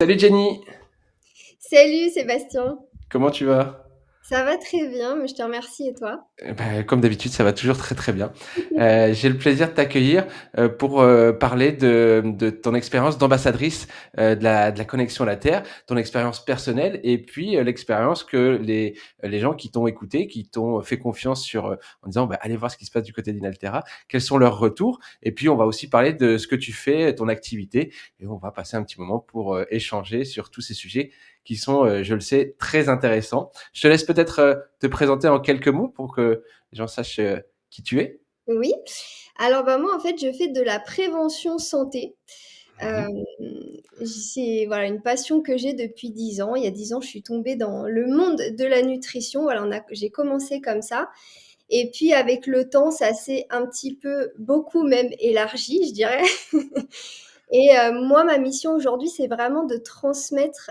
Salut Jenny, Salut Sébastien, comment tu vas? ça va très bien, mais je te remercie et toi? Comme d'habitude, ça va toujours très très bien. J'ai le plaisir de t'accueillir pour parler de ton expérience d'ambassadrice de la connexion à la Terre, ton expérience personnelle et puis l'expérience que les gens qui t'ont écouté, qui t'ont fait confiance en disant bah, allez voir ce qui se passe du côté d'Inaltera, quels sont leurs retours. Et puis on va aussi parler de ce que tu fais, ton activité, et on va passer un petit moment pour échanger sur tous ces sujets qui sont, je le sais, très intéressants. Je te laisse peut-être te présenter en quelques mots pour que les gens sachent qui tu es. Oui. Alors bah moi en fait je fais de la prévention santé. Euh, Mhm. c'est voilà une passion que j'ai depuis 10 ans. Il y a 10 ans je suis tombée dans le monde de la nutrition. Voilà, j'ai commencé comme ça. Et puis avec le temps ça s'est un petit peu beaucoup même élargi, je dirais. Et moi ma mission aujourd'hui c'est vraiment de transmettre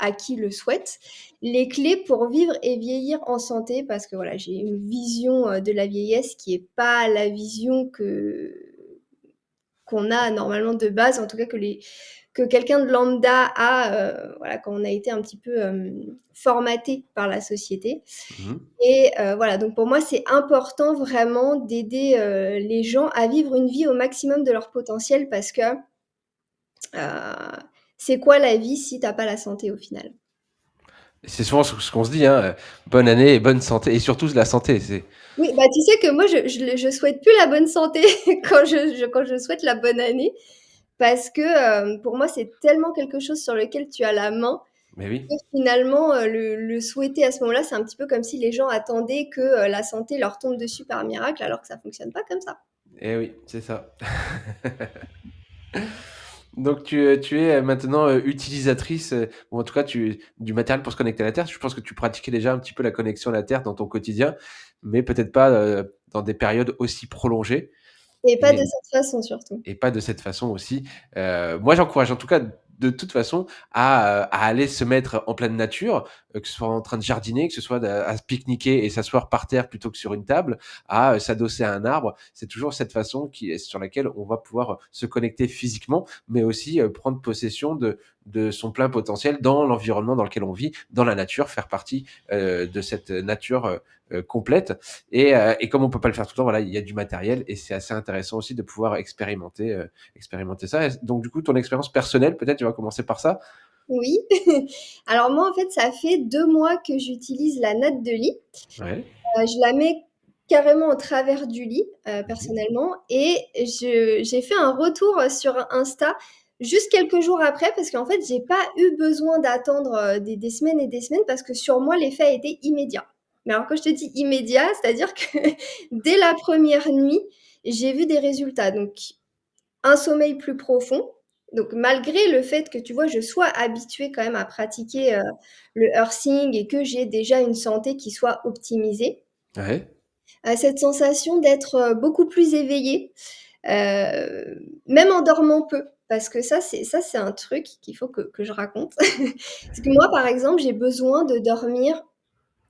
à qui le souhaite, les clés pour vivre et vieillir en santé parce que voilà, j'ai une vision de la vieillesse qui est pas la vision que qu'on a normalement de base, en tout cas que quelqu'un de lambda a voilà, quand on a été un petit peu formaté par la société. Mhm. Et voilà, donc pour moi, c'est important vraiment d'aider les gens à vivre une vie au maximum de leur potentiel parce que c'est quoi la vie si t'as pas la santé au final? C'est souvent ce qu'on se dit, hein, bonne année et bonne santé, et surtout la santé. Oui, bah, tu sais que moi, je souhaite plus la bonne santé quand je souhaite la bonne année, parce que pour moi, c'est tellement quelque chose sur lequel tu as la main Mais oui, que finalement, le souhaiter à ce moment-là, c'est un petit peu comme si les gens attendaient que la santé leur tombe dessus par miracle, alors que ça fonctionne pas comme ça. et oui, c'est ça. Donc tu es maintenant utilisatrice, ou en tout cas du matériel pour se connecter à la Terre. Je pense que tu pratiquais déjà un petit peu la connexion à la Terre dans ton quotidien, mais peut-être pas dans des périodes aussi prolongées. Et pas de Et cette façon surtout. et pas de cette façon aussi. Moi, j'encourage en tout cas de toute façon à aller se mettre en pleine nature, que ce soit en train de jardiner, que ce soit à se pique-niquer et s'asseoir par terre plutôt que sur une table, à s'adosser à un arbre. C'est toujours cette façon sur laquelle on va pouvoir se connecter physiquement, mais aussi prendre possession de son plein potentiel dans l'environnement dans lequel on vit, dans la nature, faire partie de cette nature complète. Et comme on peut pas le faire tout le temps, voilà, il y a du matériel et c'est assez intéressant aussi de pouvoir expérimenter ça. Donc du coup, ton expérience personnelle, peut-être, tu vas commencer par ça. Oui. Alors moi, en fait, ça fait 2 mois que j'utilise la natte de lit. Ouais. Je la mets carrément au travers du lit, Mhm. personnellement et j'ai fait un retour, sur Insta juste quelques jours après parce qu'en fait, j'ai pas eu besoin d'attendre, des semaines et des semaines parce que sur moi, l'effet a été immédiat. Mais alors quand je te dis immédiat, c'est-à-dire que dès la première nuit, j'ai vu des résultats. Donc un sommeil plus profond, donc malgré le fait que, tu vois, je sois habituée quand même à pratiquer, le earthing et que j'ai déjà une santé qui soit optimisée, Ouais. cette sensation d'être beaucoup plus éveillée, même en dormant peu. Parce que ça, c'est un truc qu'il faut que je raconte. Parce que moi, par exemple, j'ai besoin de dormir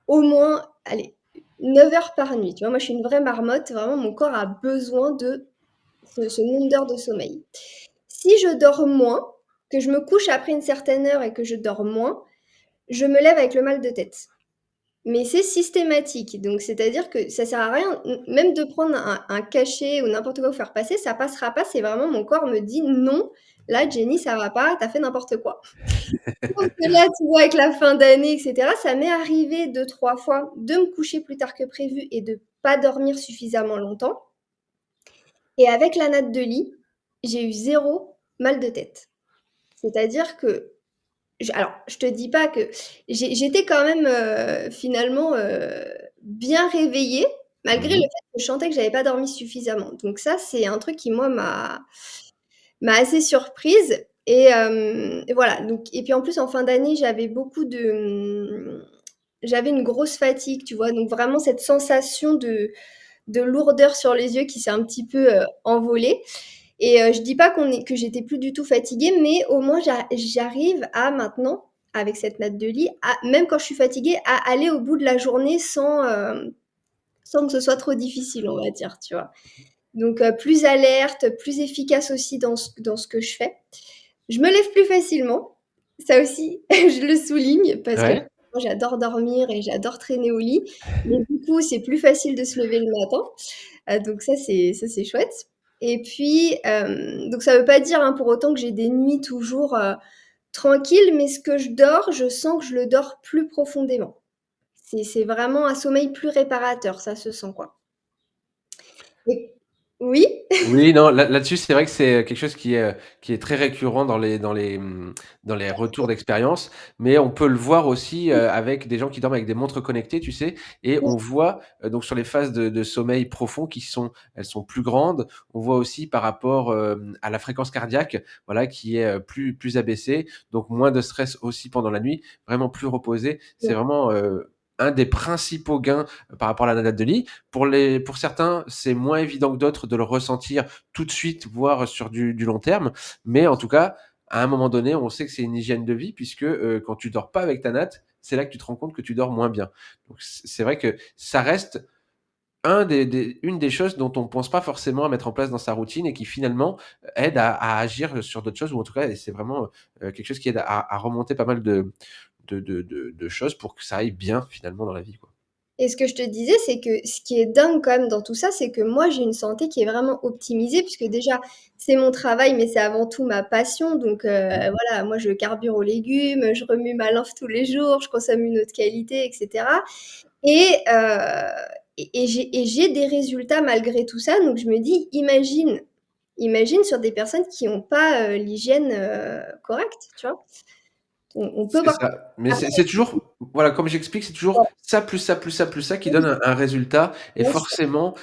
au moins, allez, 9 heures par nuit. Tu vois, moi, je suis une vraie marmotte. Vraiment, mon corps a besoin de ce nombre d'heures de sommeil. Si je dors moins, que je me couche après une certaine heure et que je dors moins, je me lève avec le mal de tête. Mais c'est systématique, donc c'est-à-dire que ça sert à rien, même de prendre un cachet ou n'importe quoi pour faire passer, ça passera pas. C'est vraiment mon corps me dit: «Non, là Jenny, ça va pas, tu as fait n'importe quoi». Donc là, tu vois, avec la fin d'année et cetera, ça m'est arrivé 2-3 fois de me coucher plus tard que prévu et de pas dormir suffisamment longtemps et avec la natte de lit, j'ai eu zéro mal de tête. C'est-à-dire que alors, je te dis pas que j'étais quand même, finalement, bien réveillée, malgré le Mhm. fait que je sentais que j'avais pas dormi suffisamment. Donc ça, c'est un truc qui, moi, m'a assez surprise et voilà, donc et puis, en plus, en fin d'année, j'avais beaucoup j'avais une grosse fatigue, tu vois? Donc vraiment cette sensation de lourdeur sur les yeux qui s'est un petit peu, envolée et je dis pas que j'étais plus du tout fatiguée, mais au moins j'arrive à maintenant, avec cette natte de lit, à même quand je suis fatiguée, à aller au bout de la journée sans que ce soit trop difficile, on va dire, tu vois? Donc plus alerte, plus efficace aussi dans ce que je fais. Je me lève plus facilement. Ça aussi, je le souligne parce que Ouais. moi j'adore dormir et j'adore traîner au lit. Mais du coup, c'est plus facile de se lever le matin. Donc ça c'est chouette et puis, donc ça veut pas dire, hein, pour autant que j'ai des nuits toujours, tranquilles, mais ce que je dors, je sens que je le dors plus profondément. C'est vraiment un sommeil plus réparateur, ça se sent, quoi. Et oui? Oui, non, là-dessus, c'est vrai que c'est quelque chose qui est très récurrent dans les retours d'expérience, mais on peut le voir aussi, avec des gens qui dorment avec des montres connectées, tu sais? Et Oui, on voit, donc sur les phases de sommeil profond elles sont plus grandes. On voit aussi par rapport, à la fréquence cardiaque, voilà, qui est, plus abaissée, donc moins de stress aussi pendant la nuit, vraiment plus reposé. C'est oui. vraiment, un des principaux gains par rapport à la natte de lit. Pour certains, c'est moins évident que d'autres de le ressentir tout de suite, voire sur du long terme. Mais en tout cas, à un moment donné, on sait que c'est une hygiène de vie puisque, quand tu dors pas avec ta natte, c'est là que tu te rends compte que tu dors moins bien. Donc c'est vrai que ça reste une des choses dont on pense pas forcément à mettre en place dans sa routine et qui finalement aide à agir sur d'autres choses ou en tout cas et c'est vraiment, quelque chose qui aide à remonter pas mal de choses pour que ça aille bien finalement dans la vie, quoi. Et ce que je te disais, c'est que ce qui est dingue quand même dans tout ça, c'est que moi, j'ai une santé qui est vraiment optimisée puisque déjà, c'est mon travail, mais c'est avant tout ma passion. Donc, Mmh. voilà, moi, je carbure aux légumes, je remue ma lymphe tous les jours, je consomme une eau de qualité, et cetera. Et, j'ai des résultats malgré tout ça. Donc, je me dis, imagine sur des personnes qui ont pas, l'hygiène, correcte, tu vois? On peut C'est voir ça, mais après c'est toujours voilà, comme j'explique, c'est toujours ouais, ça, plus ça, plus ça, plus ça qui oui, donne un résultat et bien sûr. forcément,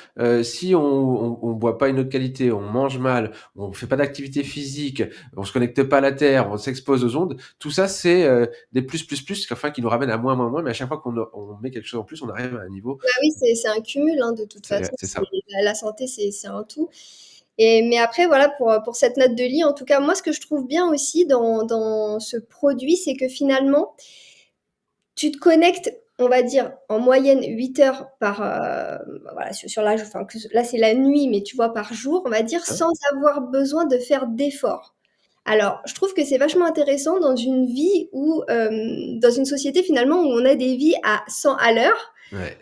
si on boit pas une eau de qualité, on mange mal, on fait pas d'activité physique, on se connecte pas à la terre, on s'expose aux ondes, tout ça c'est, des plus, enfin qui nous ramènent à moins, moins, moins, mais à chaque fois on met quelque chose en plus, on arrive à un niveau Bah oui, c'est un cumul, hein, de toute façon, c'est ça. la santé, c'est un tout et mais après voilà pour cette note de lit, en tout cas, moi, ce que je trouve bien aussi dans ce produit, c'est que finalement, tu te connectes, on va dire, en moyenne 8 heures par, voilà, sur la enfin, que là, c'est la nuit, mais tu vois, par jour, on va dire, Hein? sans avoir besoin de faire d'efforts. Alors, je trouve que c'est vachement intéressant dans une vie où, dans une société finalement où on a des vies à 100 à l'heure. Ouais,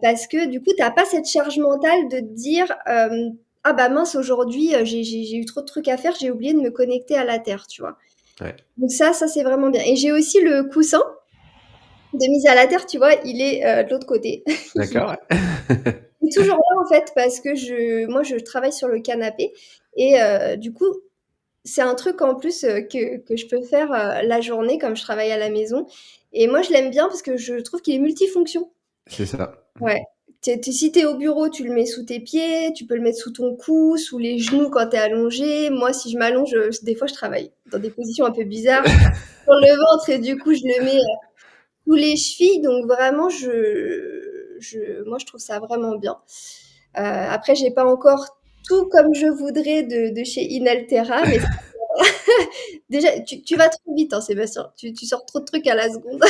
Parce que du coup, tu as pas cette charge mentale de te dire, «Ah bah mince aujourd'hui, j'ai eu trop de trucs à faire, j'ai oublié de me connecter à la terre», tu vois? ouais, Donc ça c'est vraiment bien et j'ai aussi le coussin de mise à la terre, tu vois? Il est, de l'autre côté. d'accord, ouais. Il est toujours là en fait parce que moi je travaille sur le canapé et du coup, c'est un truc en plus, que je peux faire, la journée comme je travaille à la maison et moi je l'aime bien parce que je trouve qu'il est multifonction. C'est ça. Ouais. Tu si tu es au bureau, tu le mets sous tes pieds, tu peux le mettre sous ton cou, sous les genoux quand tu es allongé. Moi, si je m'allonge, des fois, je travaille dans des positions un peu bizarres, sur le ventre et du coup, je le mets, sous les chevilles donc vraiment moi, je trouve ça vraiment bien. Après, j'ai pas encore tout comme je voudrais de chez Inaltera, mais déjà, tu vas trop vite, hein, Sébastien. Tu sors trop de trucs à la seconde.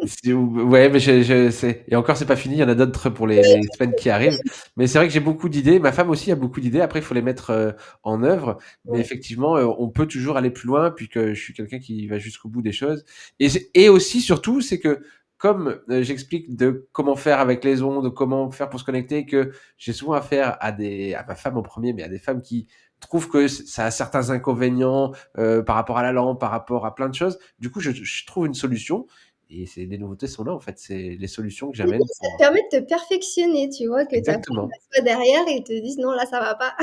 C'est ouais, mais je sais et encore c'est pas fini, il y en a d'autres pour les semaines qui arrivent. Mais c'est vrai que j'ai beaucoup d'idées. Ma femme aussi a beaucoup d'idées. Après, il faut les mettre, en œuvre. Mais Ouais. effectivement, on peut toujours aller plus loin puisque je suis quelqu'un qui va jusqu'au bout des choses et aussi surtout, c'est que comme, j'explique de comment faire avec les ondes, comment faire pour se connecter, que j'ai souvent affaire à ma femme en premier, mais à des femmes qui trouvent que ça a certains inconvénients, par rapport à la lampe, par rapport à plein de choses. Du coup, je trouve une solution et c'est les nouveautés sont là, en fait, c'est les solutions que C'est bien, j'amène ça te pour permet de te perfectionner, tu vois? Que ta femme, exactement, elle soit derrière et te dise: «Non, là, ça va pas».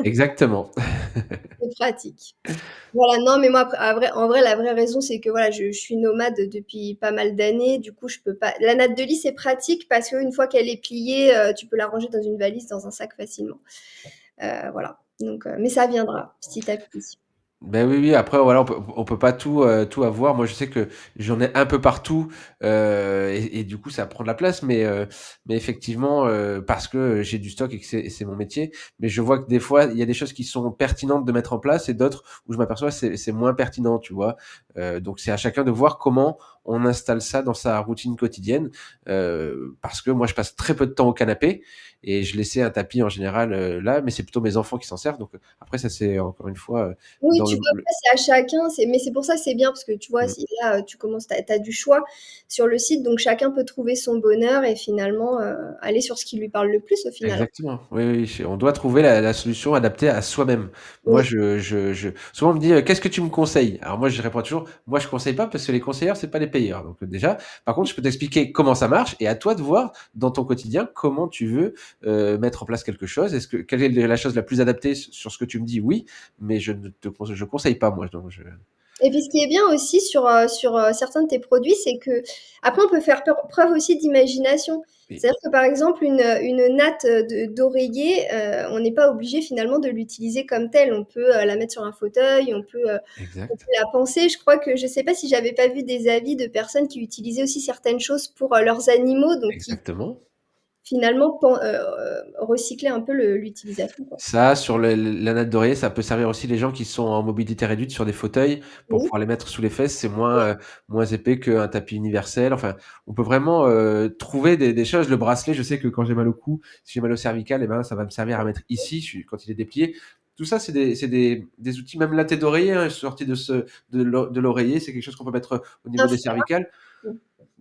exactement. C'est pratique. Voilà, non, mais moi, après en vrai, la vraie raison, c'est que, voilà, je suis nomade depuis pas mal d'années. Du coup, je peux pas la natte de lit, c'est pratique parce qu'une fois qu'elle est pliée, tu peux la ranger dans une valise, dans un sac facilement. Voilà, donc mais ça viendra petit à petit. Ben oui, oui, après voilà, on peut pas tout avoir. Moi, je sais que j'en ai un peu partout, et du coup, ça prend de la place, mais effectivement, parce que j'ai du stock et que c'est mon métier. Mais je vois que des fois, il y a des choses qui sont pertinentes de mettre en place et d'autres où je m'aperçois c'est moins pertinent, tu vois? Donc c'est à chacun de voir comment on installe ça dans sa routine quotidienne, parce que moi je passe très peu de temps au canapé et je laissais un tapis en général là, mais c'est plutôt mes enfants qui s'en servent. Donc après ça c'est encore une fois Oui, dans tu vois, après c'est à chacun, mais c'est pour ça que c'est bien parce que tu vois, mmh. si là, tu commences tu as du choix sur le site, donc chacun peut trouver son bonheur et finalement, aller sur ce qui lui parle le plus au final. Exactement. Oui, oui, on doit trouver la solution adaptée à soi-même. Moi, Oui, souvent on me dit: «Qu'est-ce que tu me conseilles?» Alors moi, je réponds toujours: «Moi, je conseille pas parce que les conseilleurs, c'est pas les payeurs». Donc déjà, par contre, je peux t'expliquer comment ça marche et à toi de voir dans ton quotidien comment tu veux, mettre en place quelque chose. Est-ce que quelle est la chose la plus adaptée sur ce que tu me dis? Oui, mais je conseille pas moi, donc je et puis ce qui est bien aussi sur certains de tes produits, c'est qu'après on peut faire preuve aussi d'imagination. oui, C'est-à-dire que par exemple une natte, d'oreiller, on n'est pas obligé finalement de l'utiliser comme telle. On peut, la mettre sur un fauteuil, on exact, peut la penser. Je crois que je sais pas si j'avais pas vu des avis de personnes qui utilisaient aussi certaines choses pour, leurs animaux, donc qui exactement. finalement recyclaient un peu l'utilisation, quoi. Ça, sur la natte d'oreiller, ça peut servir aussi les gens qui sont en mobilité réduite sur des fauteuils pour Oui, pouvoir les mettre sous les fesses. C'est oui, moins épais qu'un tapis universel. Enfin, on peut vraiment trouver des choses. Le bracelet, je sais que quand j'ai mal au cou, si j'ai mal au cervical, eh ben, ça va me servir à mettre ici quand il est déplié. Tout ça, c'est des outils. Même la tête d'oreiller, hein, sortie de l'oreiller, c'est quelque chose qu'on peut mettre au un niveau des foulard. cervicales.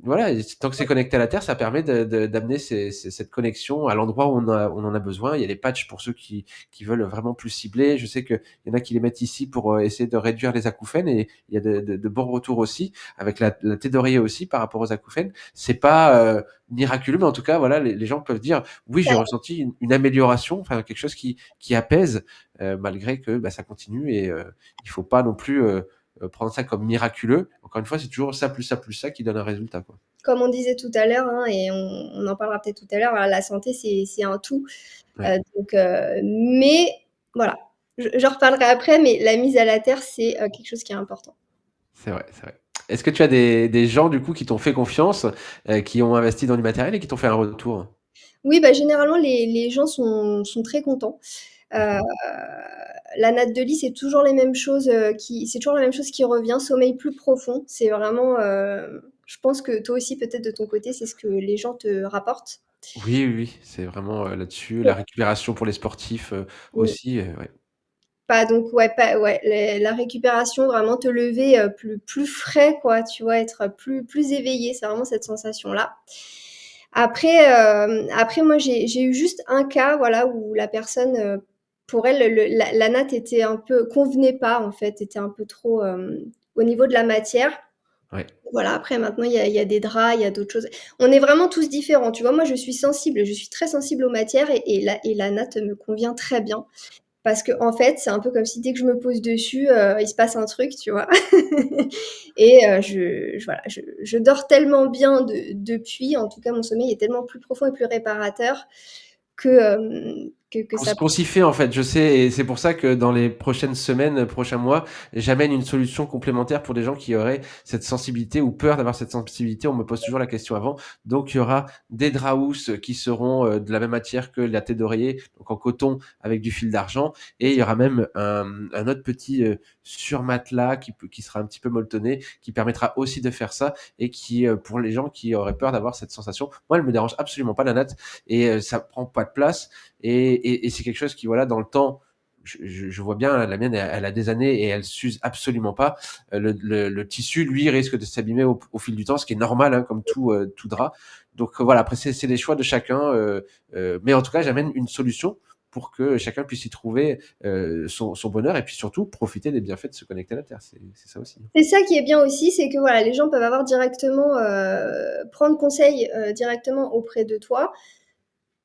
Voilà, et tant que c'est connecté à la terre, ça permet d'amener cette connexion à l'endroit où on en a besoin. Il y a des patchs pour ceux qui veulent vraiment plus cibler. Je sais qu'il y en a qui les mettent ici pour essayer de réduire les acouphènes et il y a de bons retours aussi avec la tête d'oreiller aussi par rapport aux acouphènes. C'est pas miraculeux, mais en tout cas, voilà, les gens peuvent dire oui, j'ai ressenti une amélioration, enfin quelque chose qui apaise malgré que bah, ça continue et il faut pas non plus prendre ça comme miraculeux. Encore une fois, c'est toujours ça plus ça plus ça qui donne un résultat, quoi. Comme on disait tout à l'heure, hein, et on en parlera peut-être tout à l'heure, voilà, la santé, c'est un tout. Ouais, Mais voilà, j'en reparlerai après, mais la mise à la terre, c'est quelque chose qui est important. c'est vrai, c'est vrai. Est-ce que tu as des gens, du coup, qui t'ont fait confiance, qui ont investi dans du matériel et qui t'ont fait un retour? Oui, bah, généralement, les gens sont très contents. Heu, Mmh. la natte de lit, c'est toujours la même chose qui revient, sommeil plus profond. C'est vraiment, je pense que toi aussi, peut-être de ton côté, c'est ce que les gens te rapportent. Oui, oui, oui, c'est vraiment, là-dessus. La récupération pour les sportifs, Mmh. aussi, ouais. Pas donc ouais, pas ouais, la récupération, vraiment te lever, plus frais quoi, tu vois? Être plus éveillé, c'est vraiment cette sensation-là. Après moi j'ai eu juste un cas, voilà, où la personne, pour elle, la natte était un peu convenait pas en fait, était un peu trop, au niveau de la matière. Ouais, Voilà, après maintenant il y a des draps, il y a d'autres choses. On est vraiment tous différents, tu vois? Moi je suis sensible, je suis très sensible aux matières et la natte me convient très bien. Parce qu'en fait, c'est un peu comme si dès que je me pose dessus, il se passe un truc, tu vois? Et voilà, je dors tellement bien depuis, en tout cas mon sommeil est tellement plus profond et plus réparateur que ça. qu'on s'y fait, en fait, je sais et c'est pour ça que dans les prochaines semaines, prochains mois, j'amène une solution complémentaire pour des gens qui auraient cette sensibilité ou peur d'avoir cette sensibilité. On me pose toujours la question avant. Donc il y aura des draps housses qui seront, de la même matière que la tête d'oreiller, donc en coton avec du fil d'argent et il y aura même un autre petit, surmatelas qui sera un petit peu molletonné, qui permettra aussi de faire ça et qui, pour les gens qui auraient peur d'avoir cette sensation, moi, elle me dérange absolument pas la natte et ça prend pas de place et c'est quelque chose qui, voilà, dans le temps, je vois bien, la mienne, elle a des années et elle s'use absolument pas. Le tissu, lui, risque de s'abîmer au fil du temps, ce qui est normal, hein, comme tout drap. Donc voilà, après, c'est des choix de chacun. Mais en tout cas, j'amène une solution pour que chacun puisse y trouver son bonheur et puis surtout profiter des bienfaits de se connecter à la Terre. C'est ça aussi. C'est ça qui est bien aussi, c'est que voilà, les gens peuvent avoir directement, prendre conseil, directement auprès de toi,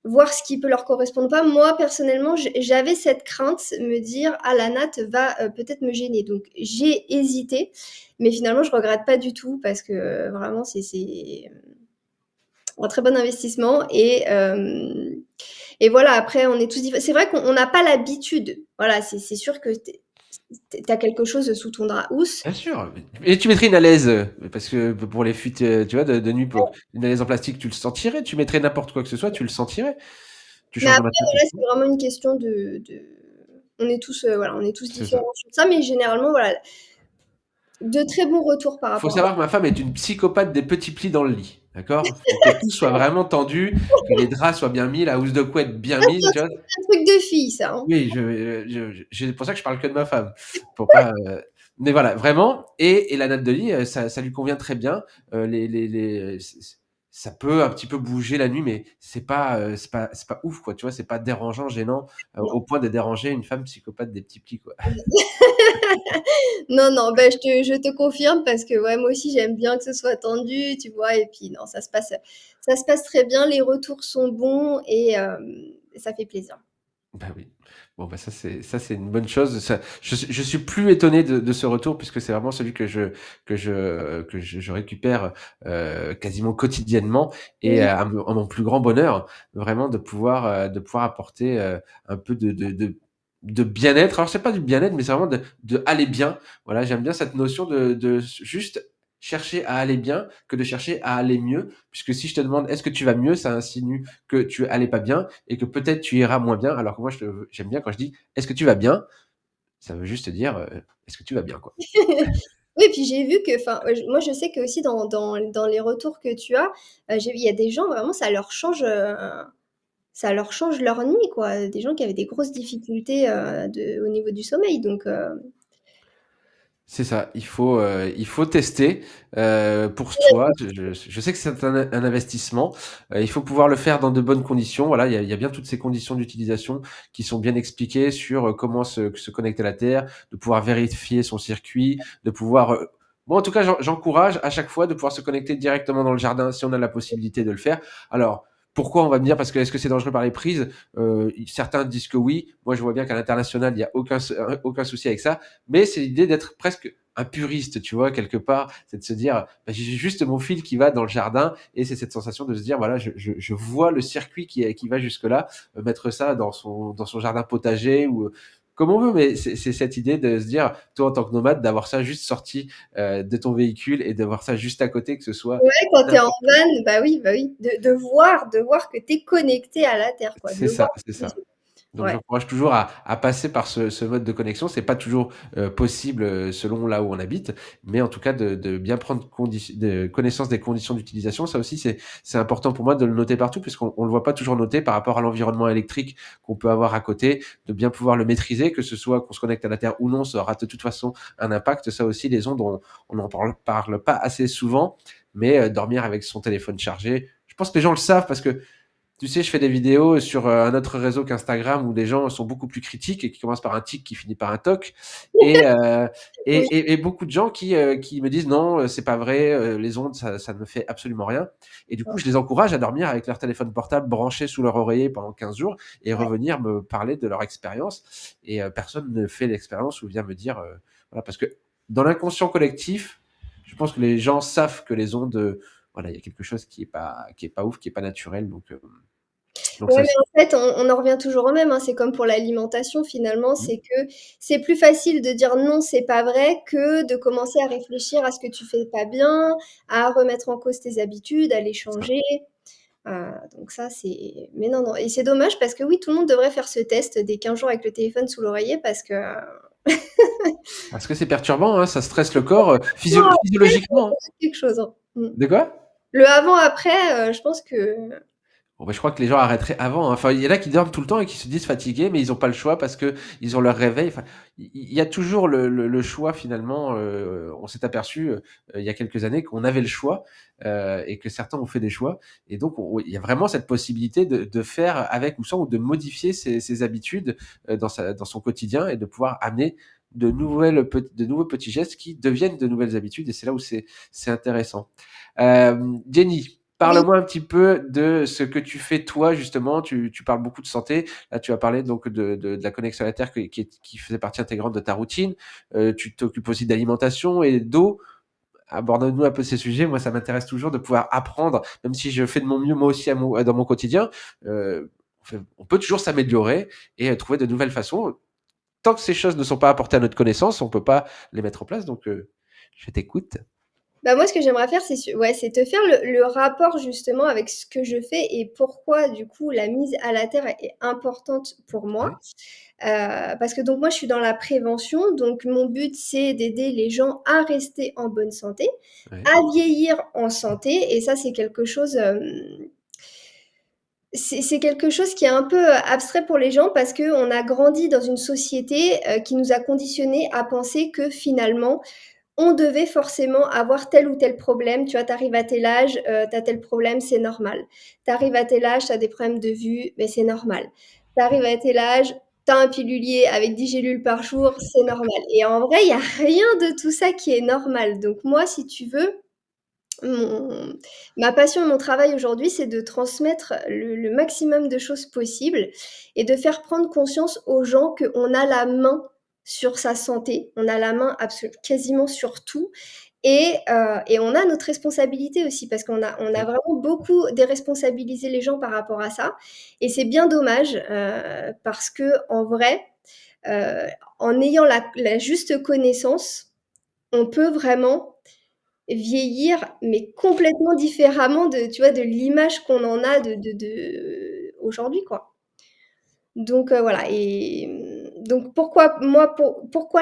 voir ce qui peut leur correspondre ou pas. Moi, personnellement, j'avais cette crainte, me dire: «Ah, la natte va, peut-être me gêner». Donc j'ai hésité, mais finalement, je regrette pas du tout parce que, vraiment, c'est un très bon investissement et voilà, après, on est tous diffé c'est vrai qu'on n'a pas l'habitude. Voilà, c'est sûr que tu as quelque chose sous ton drap housse. Bien sûr, et tu mettrais une alaise, parce que pour les fuites, tu vois, de nuit, pour une alaise en plastique, tu le sentirais. Tu mettrais n'importe quoi que ce soit, tu le sentirais. Tu Mais changes de après, matelas tout voilà, le c'est temps. vraiment une question de on est tous, voilà, on est tous C'est ça. différents sur ça, mais généralement, voilà, De très bons retours par Faut rapport à savoir que ma femme est une psychopathe des petits plis dans le lit, d'accord? Faut que tout soit vraiment tendu, que les draps soient bien mis, la housse de couette bien ça. mise, tu vois? C'est un truc de fille ça, hein. Oui, c'est pour ça que je parle que de ma femme, pour pas, mais voilà, vraiment et la natte de lit, ça lui convient très bien. Les ça peut un petit peu bouger la nuit, mais c'est pas ouf, quoi, tu vois? C'est pas dérangeant, gênant, Non. au point de déranger une femme psychopathe des petits plis, quoi. Non, non, bah, je te confirme parce que, ouais, moi aussi j'aime bien que ce soit tendu, tu vois? Et puis non, ça se passe très bien, les retours sont bons et ça fait plaisir. Bah oui. Bon, bah, ça c'est une bonne chose. Ça je suis plus étonné de ce retour puisque c'est vraiment celui que je récupère, quasiment quotidiennement et Oui, à mon plus grand bonheur, vraiment de pouvoir apporter, un peu de bien-être. Alors c'est pas du bien-être, mais c'est vraiment de aller bien. Voilà, j'aime bien cette notion de juste chercher à aller bien que de chercher à aller mieux, puisque si je te demande: «Est-ce que tu vas mieux?» ça insinue que tu allais pas bien et que peut-être tu iras moins bien. Alors que moi, j'aime bien quand je dis: «Est-ce que tu vas bien?» Ça veut juste dire, «Est-ce que tu vas bien?» quoi. oui, puis j'ai vu que enfin, moi je sais qu'aussi dans les retours que tu as, il y a des gens vraiment ça leur change leur nuit quoi, des gens qui avaient des grosses difficultés, au niveau du sommeil donc C'est ça, il faut tester, pour soi. Je sais que c'est un investissement, il faut pouvoir le faire dans de bonnes conditions. Voilà, il y a bien toutes ces conditions d'utilisation qui sont bien expliquées sur, comment se connecter à la Terre, de pouvoir vérifier son circuit, de pouvoir, moi en tout cas j'encourage à chaque fois de pouvoir se connecter directement dans le jardin si on a la possibilité de le faire. Alors pourquoi on va me dire parce que est-ce que c'est dangereux par les prises? Certains disent que oui. Moi je vois bien qu'à l'international il y a aucun souci avec ça. Mais c'est l'idée d'être presque un puriste, tu vois, quelque part. C'est de se dire, bah, j'ai juste mon fil qui va dans le jardin et c'est cette sensation de se dire, voilà, je vois le circuit qui va jusque-là, mettre ça dans son jardin potager ou comme on veut, mais c'est cette idée de se dire, toi en tant que nomade, d'avoir ça juste sorti de ton véhicule et d'avoir ça juste à côté, que ce soit ouais, quand tu es en n'importe. van, bah oui, de voir que tu es connecté à la terre quoi, de C'est le voir ça, c'est avec les ça. yeux. Donc Ouais. j'encourage toujours à passer par ce mode de connexion. C'est pas toujours, possible, selon là où on habite, mais en tout cas de bien prendre connaissance des conditions d'utilisation. Ça aussi, c'est important pour moi de le noter partout puisqu'on le voit pas toujours noté par rapport à l'environnement électrique qu'on peut avoir à côté, de bien pouvoir le maîtriser, que ce soit qu'on se connecte à la Terre ou non, ça aura de toute façon un impact. Ça aussi, les ondes, on n'en parle pas assez souvent, mais dormir avec son téléphone chargé, je pense que les gens le savent parce que tu sais, je fais des vidéos sur un autre réseau qu'Instagram où les gens sont beaucoup plus critiques et qui commencent par un tic qui finit par un toc. Et, euh, et, Oui, et, et beaucoup de gens qui me disent non, c'est pas vrai, les ondes, ça ne fait absolument rien. Et du coup, ouais, je les encourage à dormir avec leur téléphone portable branché sous leur oreiller pendant 15 jours et ouais. revenir me parler de leur expérience. Et personne ne fait l'expérience ou vient me dire, voilà, parce que dans l'inconscient collectif, je pense que les gens savent que les ondes, voilà, il y a quelque chose qui est pas ouf, qui est pas naturel. Donc Ouais, ça mais en fait, on en revient toujours au même, hein, c'est comme pour l'alimentation finalement, mmh, c'est que c'est plus facile de dire: «Non, c'est pas vrai» que de commencer à réfléchir à ce que tu fais pas bien, à remettre en cause tes habitudes, à les c'est ça. changer, donc ça c'est mais non, non et c'est dommage parce que oui, tout le monde devrait faire ce test des 15 jours avec le téléphone sous l'oreiller parce que, Parce que c'est perturbant, hein, ça stresse le corps, non, après, ça physiologiquement, hein. apporte quelque chose, hein. Mmh. De quoi? Le avant-après, je pense que Bon, bah, je crois que les gens arrêteraient avant, hein. Enfin, il y en a qui dorment tout le temps et qui se disent fatigués, mais ils ont pas le choix parce qu'ils ont leur réveil. Enfin, il y a toujours le choix finalement, on s'est aperçu, il y a quelques années qu'on avait le choix, et que certains ont fait des choix et donc il y a vraiment cette possibilité de faire avec ou sans ou de modifier ses habitudes, dans son quotidien et de pouvoir amener de nouveaux petits gestes qui deviennent de nouvelles habitudes et c'est là où c'est intéressant. Jenny, oui. parle-moi un petit peu de ce que tu fais toi justement. Tu parles beaucoup de santé. Là, tu as parlé donc de la connexion à la terre qui faisait partie intégrante de ta routine. Tu t'occupes aussi d'alimentation et d'eau. Aborde-nous un peu ces sujets. Moi, ça m'intéresse toujours de pouvoir apprendre, même si je fais de mon mieux moi aussi dans mon quotidien. On peut toujours s'améliorer et trouver de nouvelles façons. Tant que ces choses ne sont pas apportées à notre connaissance, on ne peut pas les mettre en place. Donc, je t'écoute. Bah, moi, ce que j'aimerais faire, c'est te faire le rapport justement avec ce que je fais et pourquoi du coup la mise à la terre est importante pour moi. Ouais, Parce que donc moi, je suis dans la prévention, donc mon but, c'est d'aider les gens à rester en bonne santé, ouais, à vieillir en santé et ça, c'est quelque chose, c'est quelque chose qui est un peu, abstrait pour les gens parce qu'on a grandi dans une société, qui nous a conditionnés à penser que finalement, on devait forcément avoir tel ou tel problème. Tu vois, tu arrives à tel âge, tu as tel problème, c'est normal. Tu arrives à tel âge, tu as des problèmes de vue, mais c'est normal. Tu arrives à tel âge, tu as un pilulier avec 10 gélules par jour, c'est normal et en vrai, il y a rien de tout ça qui est normal. Donc moi, si tu veux, mon ma passion et mon travail aujourd'hui, c'est de transmettre le maximum de choses possibles et de faire prendre conscience aux gens qu'on a la main sur sa santé. On a la main quasiment sur tout et on a notre responsabilité aussi parce qu'on a ouais, vraiment beaucoup déresponsabilisé les gens par rapport à ça et c'est bien dommage, parce qu'en vrai, heu, en ayant la juste connaissance, on peut vraiment vieillir, mais complètement différemment de tu vois, de l'image qu'on en a de aujourd'hui, quoi. Donc voilà et donc pourquoi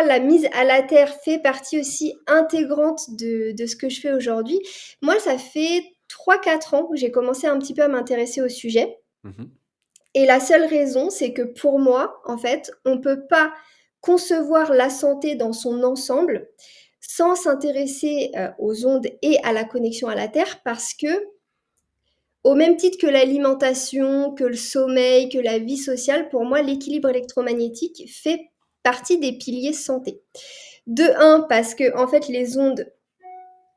la mise à la terre fait partie aussi intégrante de ce que je fais aujourd'hui? Moi, ça fait 3 4 ans que j'ai commencé un petit peu à m'intéresser au sujet mmh, et la seule raison, c'est que pour moi, en fait, on peut pas concevoir la santé dans son ensemble sans s'intéresser, aux ondes et à la connexion à la terre parce que, au même titre que l'alimentation, que le sommeil, que la vie sociale, pour moi, l'équilibre électromagnétique fait partie des piliers santé. De un, parce qu'en fait, les ondes,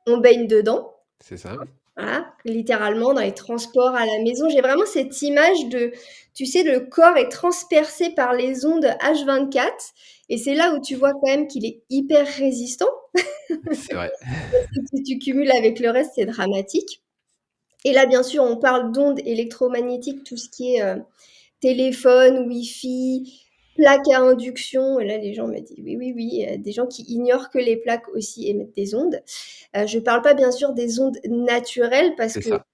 on baigne dedans. c'est ça, oui. Voilà, littéralement dans les transports à la maison. J'ai vraiment cette image de tu sais, le corps est transpercé par les ondes H24 et c'est là où tu vois quand même qu'il est hyper résistant. C'est vrai. Parce que si tu cumules avec le reste, c'est dramatique. Et là, bien sûr, on parle d'ondes électromagnétiques, tout ce qui est, téléphone, Wi-Fi, plaques à induction et là, les gens me disent: «Oui, oui, oui», des gens qui ignorent que les plaques aussi émettent des ondes. Je ne parle pas bien sûr des ondes naturelles parce C'est que ça,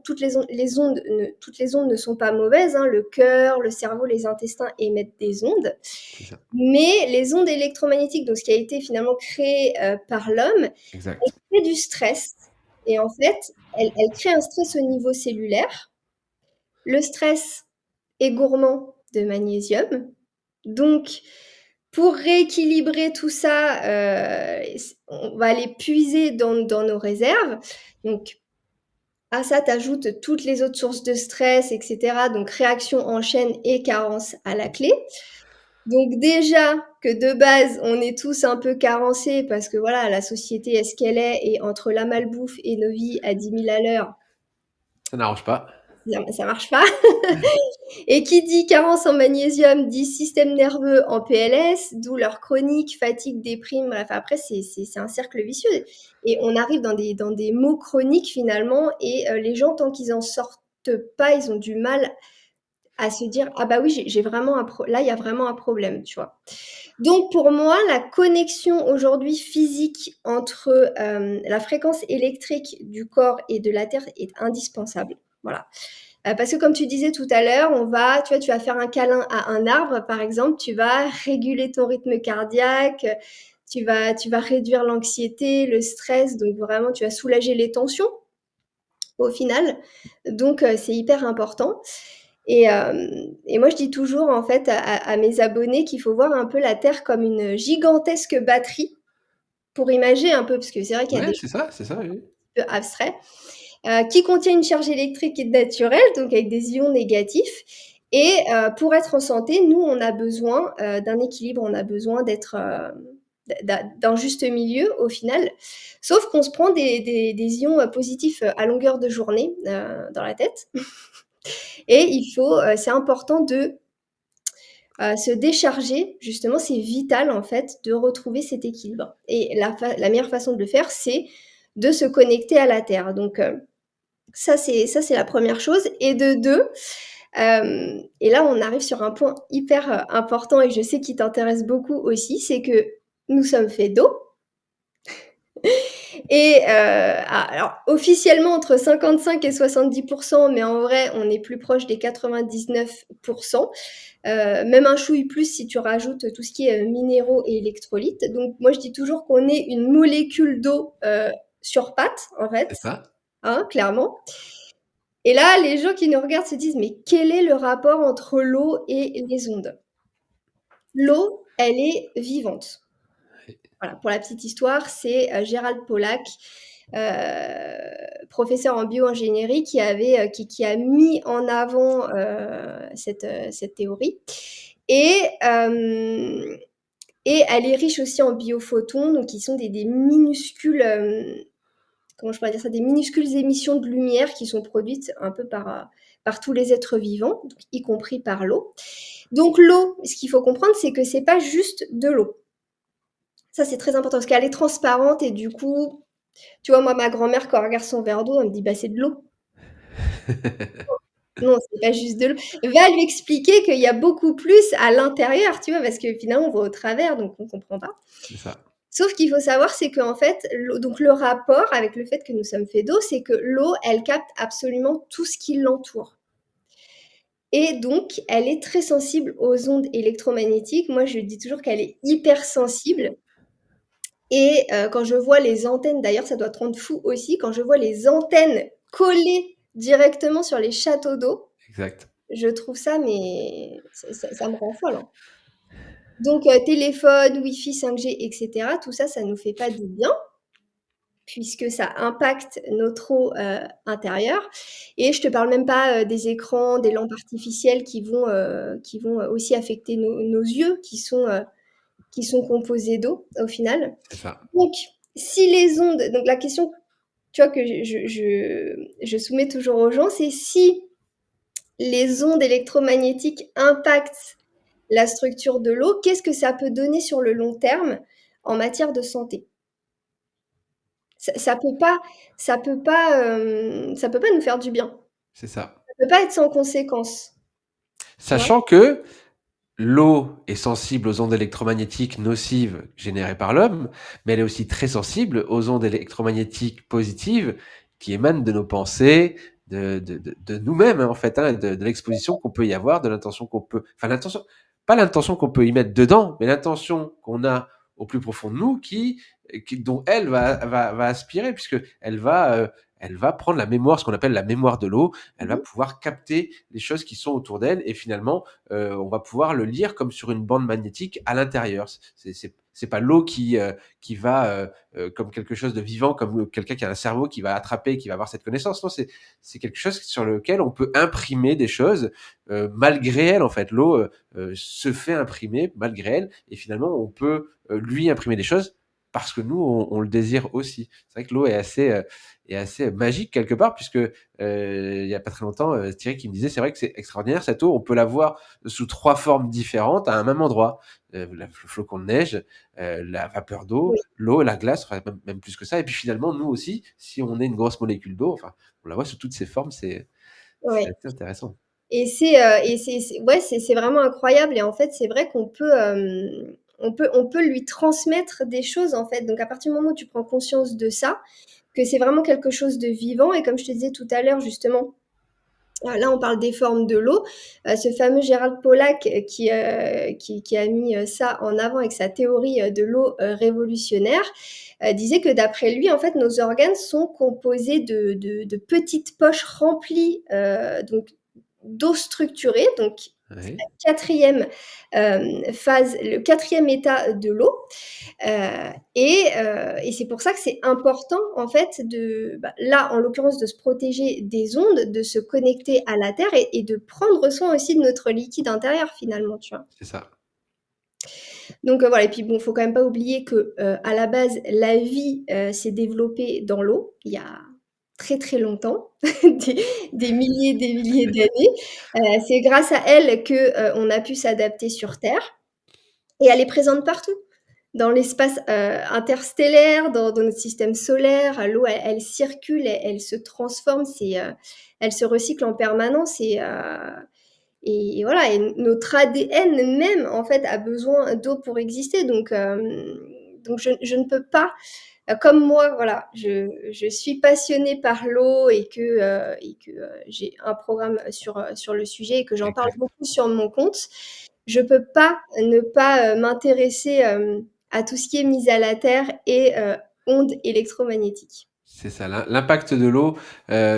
toutes les ondes ne sont pas mauvaises, hein. Le cœur, le cerveau, les intestins émettent des ondes. c'est ça. Mais les ondes électromagnétiques, donc ce qui a été finalement créé, par l'homme, Exact. créent du stress et en fait, elles créent un stress au niveau cellulaire. Le stress est gourmand de magnésium, donc pour rééquilibrer tout ça, on va aller puiser dans nos réserves. Donc à ça, tu ajoutes toutes les autres sources de stress et cetera, donc réaction en chaîne et carence à la clé. Donc déjà que de base, on est tous un peu carencés parce que voilà, la société est ce qu'elle est et entre la malbouffe et nos vies à 10 000 à l'heure, Ça n'arrange pas. ça marche pas. Et qui dit carence en magnésium dit système nerveux en PLS, douleurs chroniques, fatigue, déprime, bref après c'est un cercle vicieux et on arrive dans des maux chroniques finalement et les gens tant qu'ils en sortent pas, ils ont du mal à se dire: «Ah bah oui, j'ai vraiment là, il y a vraiment un problème», tu vois? Donc pour moi, la connexion aujourd'hui physique entre, la fréquence électrique du corps et de la terre est indispensable. Voilà. Parce que comme tu disais tout à l'heure, tu vas faire un câlin à un arbre, par exemple, tu vas réguler ton rythme cardiaque, tu vas réduire l'anxiété, le stress, donc vraiment tu vas soulager les tensions, au final. Donc c'est hyper important et moi je dis toujours en fait à mes abonnés qu'il faut voir un peu la Terre comme une gigantesque batterie, pour imager un peu, parce que c'est vrai qu'il y a Ouais, des c'est ça, oui, oui. peu abstrait, qui contient une charge électrique naturelle, donc avec des ions négatifs. Et pour être en santé, nous, on a besoin d'un équilibre, on a besoin d'être d'un juste milieu au final. Sauf qu'on se prend des ions positifs à longueur de journée dans la tête. Et c'est important de se décharger. Justement, c'est vital en fait de retrouver cet équilibre. Et la meilleure façon de le faire, c'est de se connecter à la terre. Donc, ça c'est la première chose et de 2, et là on arrive sur un point hyper, important et je sais qu'il t'intéresse beaucoup aussi, c'est que nous sommes faits d'eau Et alors officiellement entre 55 et 70, mais en vrai, on est plus proche des 99. Même un chouille plus si tu rajoutes tout ce qui est, minéraux et électrolytes. Donc moi, je dis toujours qu'on est une molécule d'eau, sur pattes, en C'est fait, ça. hein, clairement. Et là, les gens qui nous regardent se disent: «Mais quel est le rapport entre l'eau et les ondes?» L'eau, elle est vivante. Voilà, pour la petite histoire, c'est, Gérald Pollack, professeur en bioingénierie qui a mis en avant, cette théorie et hem et elle est riche aussi en biophotons, donc qui sont des minuscules, comment je pourrais dire ça? Des minuscules émissions de lumière qui sont produites un peu par tous les êtres vivants, donc y compris par l'eau. Donc l'eau, ce qu'il faut comprendre, c'est que c'est pas juste de l'eau. Ça, c'est très important parce qu'elle est transparente et du coup, tu vois, moi, ma grand-mère, quand elle regarde son verre d'eau, elle me dit: «Bah, c'est de l'eau». Non, c'est pas juste de l'eau. Va lui expliquer qu'il y a beaucoup plus à l'intérieur, tu vois? Parce que finalement, on voit au travers, donc on comprend pas. C'est ça. Sauf qu'il faut savoir, c'est qu'en fait, l'eau donc le rapport avec le fait que nous sommes faits d'eau, c'est que l'eau, elle capte absolument tout ce qui l'entoure et donc elle est très sensible aux ondes électromagnétiques. Moi, je dis toujours qu'elle est hypersensible et quand je vois les antennes d'ailleurs, ça doit te rendre fou aussi, quand je vois les antennes collées directement sur les châteaux d'eau, Exact. je trouve ça mais ça me rend folle, hein. Donc téléphone, Wi-Fi, 5G et cetera, tout ça, ça nous fait pas du bien puisque ça impacte notre eau, intérieure et je te parle même pas, des écrans, des lampes artificielles qui vont, aussi affecter nos yeux qui sont composés d'eau, au final. C'est ça. Donc si les ondes donc la question, tu vois, que je soumets toujours aux gens, c'est si les ondes électromagnétiques impactent la structure de l'eau, qu'est-ce que ça peut donner sur le long terme en matière de santé? Ça peut pas ça peut pas nous faire du bien. C'est ça. Ça peut pas être sans conséquence, tu vois? Sachant que l'eau est sensible aux ondes électromagnétiques nocives générées par l'homme, mais elle est aussi très sensible aux ondes électromagnétiques positives qui émanent de nos pensées, de nous-mêmes, hein, en fait, hein, de l'exposition qu'on peut y avoir, de l'intention qu'on peut, enfin l'intention, pas l'intention qu'on peut y mettre dedans, mais l'intention qu'on a au plus profond de nous dont elle va aspirer, puisque elle va prendre la mémoire, ce qu'on appelle la mémoire de l'eau, elle va Mmh. pouvoir capter les choses qui sont autour d'elle et finalement on va pouvoir le lire comme sur une bande magnétique à l'intérieur. C'est pas l'eau qui va comme quelque chose de vivant, comme quelqu'un qui a un cerveau qui va attraper, qui va avoir cette connaissance. Non, c'est quelque chose sur lequel on peut imprimer des choses malgré elle. En fait, l'eau se fait imprimer malgré elle, et finalement, on peut lui imprimer des choses parce que nous, on le désire aussi. C'est vrai que l'eau est assez magique quelque part, puisque il y a pas très longtemps, Thierry qui me disait, c'est vrai que c'est extraordinaire cette eau, on peut la voir sous 3 formes différentes à un même endroit. Le flocon de neige, la vapeur d'eau, Oui, l'eau, la glace, enfin même plus que ça. Et puis finalement, nous aussi, si on est une grosse molécule d'eau, enfin, on la voit sous toutes ces formes, c'est ouais assez intéressant. et c'est ouais, c'est vraiment incroyable et en fait, c'est vrai qu'on peut, on peut lui transmettre des choses, en fait. Donc à partir du moment où tu prends conscience de ça, que c'est vraiment quelque chose de vivant et comme je te disais tout à l'heure, justement, là, on parle des formes de l'eau. Ce fameux Gérald Pollack qui a mis, ça en avant avec sa théorie, de l'eau, révolutionnaire, disait que d'après lui, en fait, nos organes sont composés de petites poches remplies, donc d'eau structurée, donc c'est Ouais, la 4e, phase, le 4e état de l'eau. Et c'est pour ça que c'est important, en fait, bah, là, en l'occurrence, de se protéger des ondes, de se connecter à la terre et de prendre soin aussi de notre liquide intérieur, finalement, tu vois? c'est ça. Donc voilà et puis bon, faut quand même pas oublier que, à la base, la vie, s'est développée dans l'eau, il y a très, très longtemps, des milliers d'années. C'est grâce à elle que, on a pu s'adapter sur terre et elle est présente partout. Dans l'espace, interstellaire, dans notre système solaire, l'eau elle circule, elle se transforme, elle se recycle en permanence et voilà et notre ADN même en fait a besoin d'eau pour exister donc je ne peux pas, comme moi, voilà, je suis passionnée par l'eau et que j'ai un programme sur le sujet et que j'en parle Exact. beaucoup sur mon compte, je peux pas ne pas, m'intéresser, à tout ce qui est mise à la terre et ondes électromagnétiques. C'est ça, l'impact de l'eau,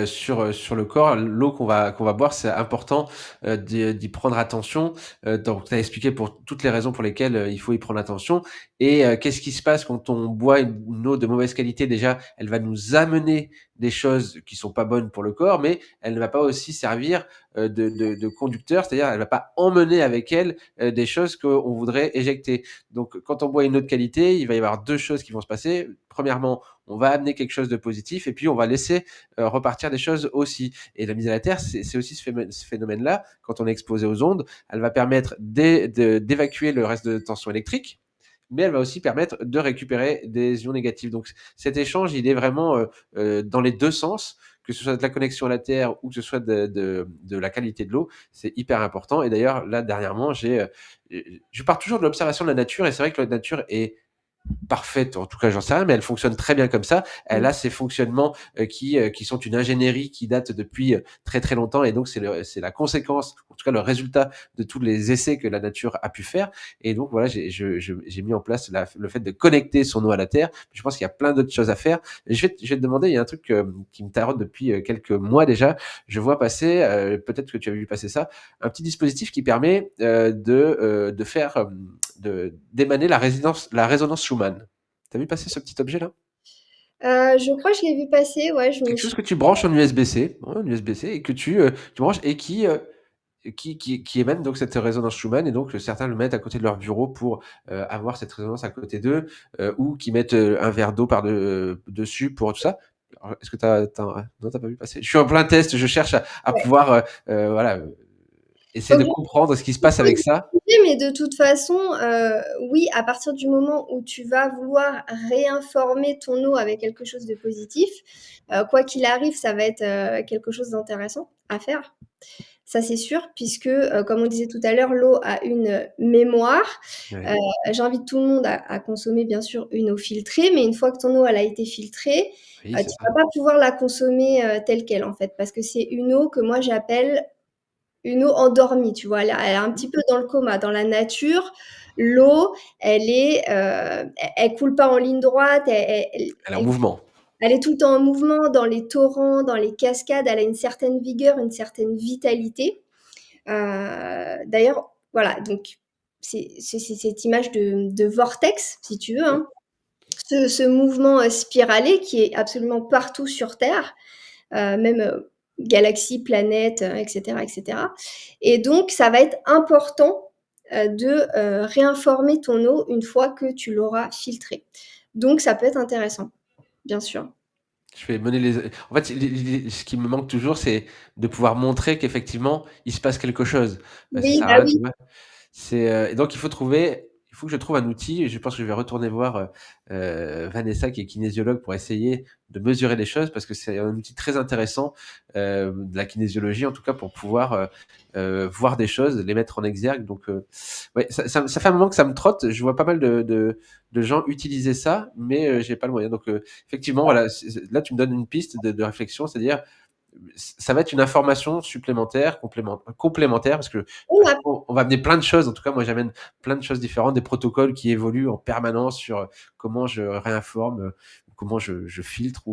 sur le corps, l'eau qu'on va boire, c'est important, d'y prendre attention. Donc tu as expliqué pour toutes les raisons pour lesquelles, il faut y prendre attention et qu'est-ce qui se passe quand on boit une eau de mauvaise qualité? Déjà, elle va nous amener des choses qui sont pas bonnes pour le corps, mais elle ne va pas aussi servir, de conducteur, c'est-à-dire elle va pas emmener avec elle, des choses qu'on voudrait éjecter. Donc quand on boit une eau de qualité, il va y avoir 2 choses qui vont se passer. Premièrement, on va amener quelque chose de positif et puis on va laisser repartir des choses aussi. Et la mise à la terre, c'est aussi ce phénomène-là, quand on est exposé aux ondes, elle va permettre d'évacuer le reste de tension électrique, mais elle va aussi permettre de récupérer des ions négatifs. Donc cet échange, il est vraiment dans les deux sens, que ce soit de la connexion à la Terre ou que ce soit de la qualité de l'eau, c'est hyper important. Et d'ailleurs, là, dernièrement, je pars toujours de l'observation de la nature, et c'est vrai que la nature est parfaite, en tout cas j'en sais rien, mais elle fonctionne très bien comme ça. Elle Mmh. a ces fonctionnements qui sont une ingénierie qui date depuis très très longtemps, et donc c'est la conséquence, en tout cas le résultat de tous les essais que la nature a pu faire. Et donc voilà, j'ai mis en place le fait de connecter son eau à la terre. Je pense qu'il y a plein d'autres choses à faire. Et je vais te demander, il y a un truc qui me taraude depuis quelques mois déjà. Je vois passer, peut-être que tu as vu passer ça, un petit dispositif qui permet de faire d'émaner la résonance Schumann. T'as vu passer ce petit objet-là? Je crois que je l'ai vu passer, ouais, je me Quelque chose suis que tu branches en USB-C, ouais, en USB-C, et que tu branches, et qui émane donc cette résonance Schumann. Et donc certains le mettent à côté de leur bureau pour avoir cette résonance à côté d'eux, ou qui mettent un verre d'eau dessus pour tout ça. Alors, est-ce que non, t'as pas vu passer? Je suis en plein test, je cherche à ouais. pouvoir voilà, essayer Faut de que comprendre ce qui se je passe avec ça. mais de toute façon, oui, à partir du moment où tu vas vouloir réinformer ton eau avec quelque chose de positif, quoi qu'il arrive, ça va être, quelque chose d'intéressant à faire. Ça, c'est sûr, puisque, comme on disait tout à l'heure, l'eau a une mémoire. Heu, Ouais. J'invite tout le monde à consommer bien sûr une eau filtrée, mais une fois que ton eau elle a été filtrée, Oui, c'est tu ça. vas pas pouvoir la consommer, telle quelle, en fait, parce que c'est une eau que moi j'appelle une eau endormie, tu vois? Elle est un petit peu dans le coma. Dans la nature, l'eau, elle coule pas en ligne droite, Elle est en mouvement. elle est tout le temps en mouvement, dans les torrents, dans les cascades, elle a une certaine vigueur, une certaine vitalité. D'ailleurs, voilà, donc c'est cette image de vortex, si tu veux, Ouais. hein. Ce mouvement, spiralé qui est absolument partout sur Terre, même, galaxies, planètes, et cetera et donc ça va être important, de, réinformer ton eau une fois que tu l'auras filtrée. Donc ça peut être intéressant, bien sûr. Je vais mener les en fait, ce qui me manque toujours, c'est de pouvoir montrer qu'effectivement, il se passe quelque chose. Ça Oui, sert à bah rien, tu oui. vois? Et donc il faut que je trouve un outil, et je pense que je vais retourner voir Vanessa, qui est kinésiologue, pour essayer de mesurer les choses, parce que c'est un outil très intéressant, de la kinésiologie en tout cas, pour pouvoir voir des choses, les mettre en exergue. Donc ouais, ça fait un moment que ça me trotte. Je vois pas mal de gens utiliser ça, mais j'ai pas le moyen. Donc effectivement, voilà, là tu me donnes une piste de réflexion, c'est-à-dire ça va être une information supplémentaire, complémentaire, parce que Oui, à chaque fois, on va amener plein de choses. En tout cas, moi, j'amène plein de choses différentes, des protocoles qui évoluent en permanence sur comment je réinforme, comment je filtre,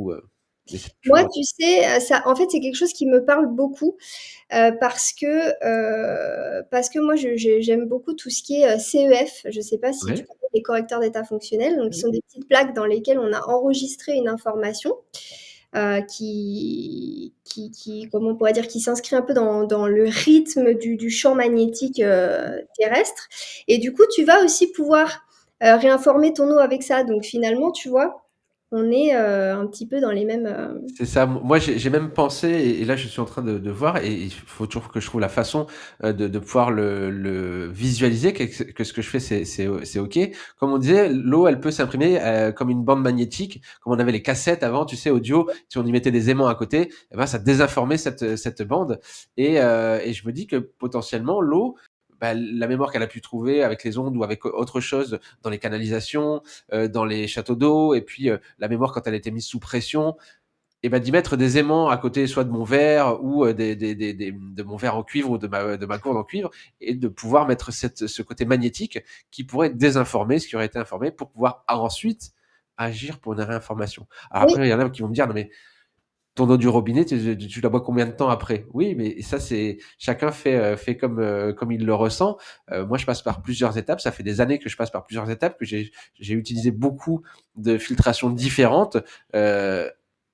mais c'est moi, toujours. tu sais, ça en fait, c'est quelque chose qui me parle beaucoup, parce que moi, j'aime beaucoup tout ce qui est, CEF. Je ne sais pas si tu Ouais, connais les correcteurs d'état fonctionnel, donc qui oui. sont des petites plaques dans lesquelles on a enregistré une information, comment on pourrait dire? Qui s'inscrit un peu dans le rythme du champ magnétique, terrestre et du coup, tu vas aussi pouvoir, réinformer ton eau avec ça. Donc finalement, tu vois, on est, un petit peu dans les mêmes, C'est ça. Moi, j'ai même pensé, et là, je suis en train de voir, et il faut toujours que je trouve la façon de pouvoir le visualiser, que ce que je fais, c'est OK. Comme on disait, l'eau, elle peut s'imprimer comme une bande magnétique, comme on avait les cassettes avant, tu sais, audio. Si on y mettait des aimants à côté, eh ben, ça désinformait cette bande. Et je me dis que potentiellement, l'eau, bah, la mémoire qu'elle a pu trouver avec les ondes ou avec autre chose dans les canalisations, dans les châteaux d'eau, et puis la mémoire quand elle était mise sous pression, et ben d'y mettre des aimants à côté, soit de mon verre ou de mon verre en cuivre ou de ma gourde en cuivre, et de pouvoir mettre ce côté magnétique qui pourrait désinformer ce qui aurait été informé pour pouvoir ensuite agir pour une réinformation. Alors Oui. après, il y en a qui vont me dire, non mais ton eau du robinet, tu la bois combien de temps après? Oui, mais ça, c'est chacun fait comme il le ressent. Moi, je passe par plusieurs étapes. Ça fait des années que je passe par plusieurs étapes, que j'ai utilisé beaucoup de filtrations différentes. Euh,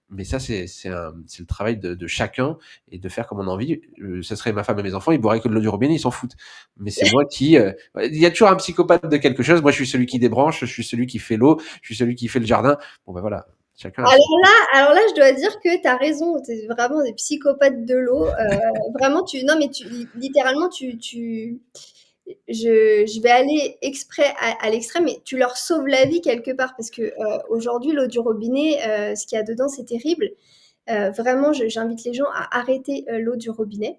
mais ça, c'est le travail de chacun et de faire comme on a envie. Ce serait ma femme et mes enfants, ils boiraient que de l'eau du robinet, ils s'en foutent. Mais c'est moi qui. Il y a toujours un psychopathe de quelque chose. Moi, je suis celui qui débranche, je suis celui qui fait l'eau, je suis celui qui fait le jardin. Bon, ben voilà, chacun a son. Alors là, je dois dire que tu as raison, tu es vraiment des psychopathes de l'eau. Vraiment, non, mais littéralement, je vais aller exprès à l'extrême, mais tu leur sauves la vie quelque part parce que aujourd'hui, l'eau du robinet, ce qu'il y a dedans, c'est terrible. Vraiment, j'invite les gens à arrêter l'eau du robinet.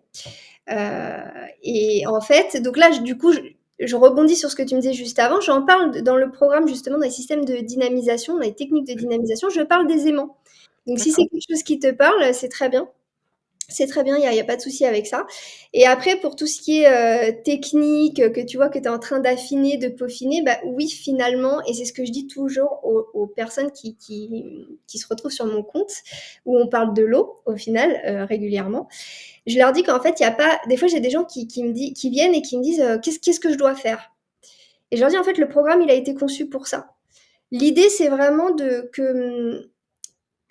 Euh, et en fait, donc là, du coup, je rebondis sur ce que tu me disais juste avant. J'en parle dans le programme, justement, dans les systèmes de dynamisation, dans les techniques de dynamisation. Je parle des aimants. Donc, si c'est D'accord. quelque chose qui te parle, c'est très bien. C'est très bien, il y a pas de souci avec ça. Et après, pour tout ce qui est technique, que tu vois que tu es en train d'affiner, de peaufiner, bah oui, finalement, et c'est ce que je dis toujours aux personnes qui se retrouvent sur mon compte, où on parle de l'eau, au final, régulièrement. Je leur dis qu'en fait, il y a pas. Des fois, j'ai des gens qui viennent et qui me disent qu'est-ce que je dois faire. Et je leur dis en fait, le programme, il a été conçu pour ça. L'idée, c'est vraiment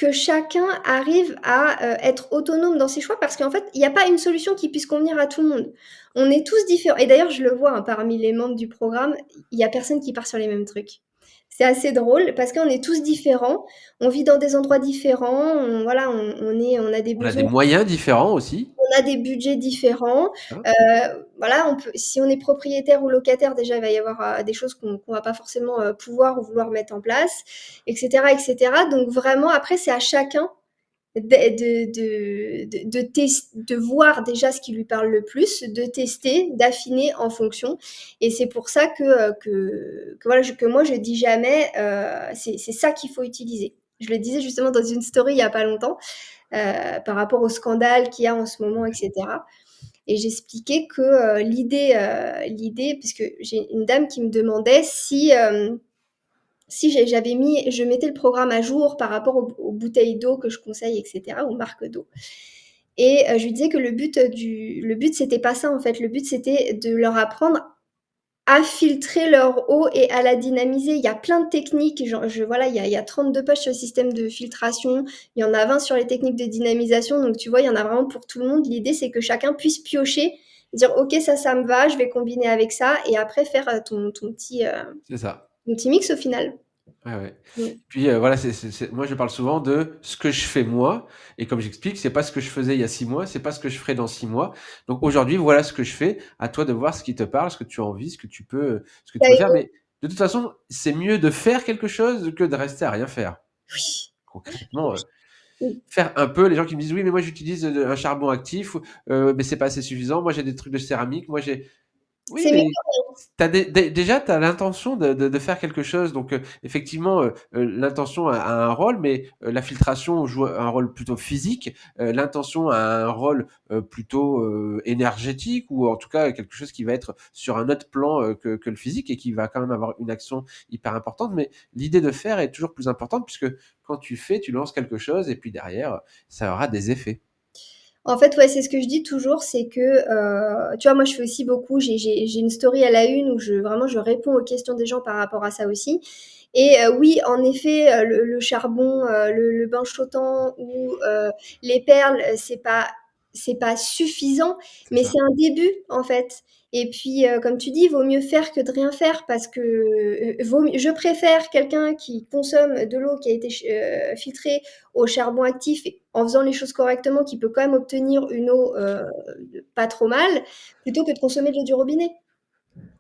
que chacun arrive à être autonome dans ses choix parce qu'en fait, il n'y a pas une solution qui puisse convenir à tout le monde. On est tous différents. Et d'ailleurs, je le vois hein, parmi les membres du programme, il n'y a personne qui part sur les mêmes trucs. C'est assez drôle parce qu'on est tous différents, on vit dans des endroits différents, voilà, on a des On a des besoins, moyens différents aussi. on a des budgets différents. Hein. Voilà, si on est propriétaire ou locataire, déjà, il va y avoir des choses qu'on ne va pas forcément pouvoir ou vouloir mettre en place, etc., etc. Donc vraiment, après, c'est à chacun de voir déjà ce qui lui parle le plus, de tester, d'affiner en fonction. Et c'est pour ça voilà, que moi, je dis jamais, c'est ça qu'il faut utiliser. Je le disais justement dans une story il n'y a pas longtemps, par rapport au scandale qu'il y a en ce moment, etc. Et j'expliquais que l'idée, puisque j'ai une dame qui me demandait si je mettais le programme à jour par rapport aux bouteilles d'eau que je conseille, etc., aux marques d'eau. Et je lui disais que le but, c'était pas ça en fait. Le but, c'était de leur apprendre à filtrer leur eau et à la dynamiser. Il y a plein de techniques. Voilà, il y a 32 pages sur le système de filtration. Il y en a 20 sur les techniques de dynamisation. Donc, tu vois, il y en a vraiment pour tout le monde. L'idée, c'est que chacun puisse piocher, dire, OK, ça me va, je vais combiner avec ça. Et après, faire C'est ça. ton petit mix au final. Ouais, ouais. Mm. Puis voilà, moi je parle souvent de ce que je fais moi, et comme j'explique, c'est pas ce que je faisais il y a 6 mois, c'est pas ce que je ferai dans 6 mois. Donc aujourd'hui, voilà ce que je fais. À toi de voir ce qui te parle, ce que tu as envie, ce que tu peux faire. Mais de toute façon, c'est mieux de faire quelque chose que de rester à rien faire. Oui. Concrètement, Oui. faire un peu. Les gens qui me disent oui, mais moi j'utilise un charbon actif, mais c'est pas assez suffisant. Moi j'ai des trucs de céramique. Moi j'ai oui, C'est mieux. mais déjà, tu as l'intention de faire quelque chose. Donc, effectivement, l'intention a un rôle, mais la filtration joue un rôle plutôt physique. L'intention a un rôle plutôt énergétique, ou en tout cas quelque chose qui va être sur un autre plan que le physique, et qui va quand même avoir une action hyper importante. Mais l'idée de faire est toujours plus importante, puisque quand tu fais, tu lances quelque chose, et puis derrière, ça aura des effets. En fait, ouais, c'est ce que je dis toujours, c'est que, tu vois, moi, je fais aussi beaucoup, j'ai une story à la une où vraiment, je réponds aux questions des gens par rapport à ça aussi. Et oui, en effet, le charbon, le bain flottant ou les perles, c'est pas suffisant, C'est mais ça. c'est un début, en fait. Et puis, comme tu dis, il vaut mieux faire que de rien faire parce que je préfère quelqu'un qui consomme de l'eau qui a été filtrée au charbon actif en faisant les choses correctement, qui peut quand même obtenir une eau pas trop mal, plutôt que de consommer de l'eau du robinet.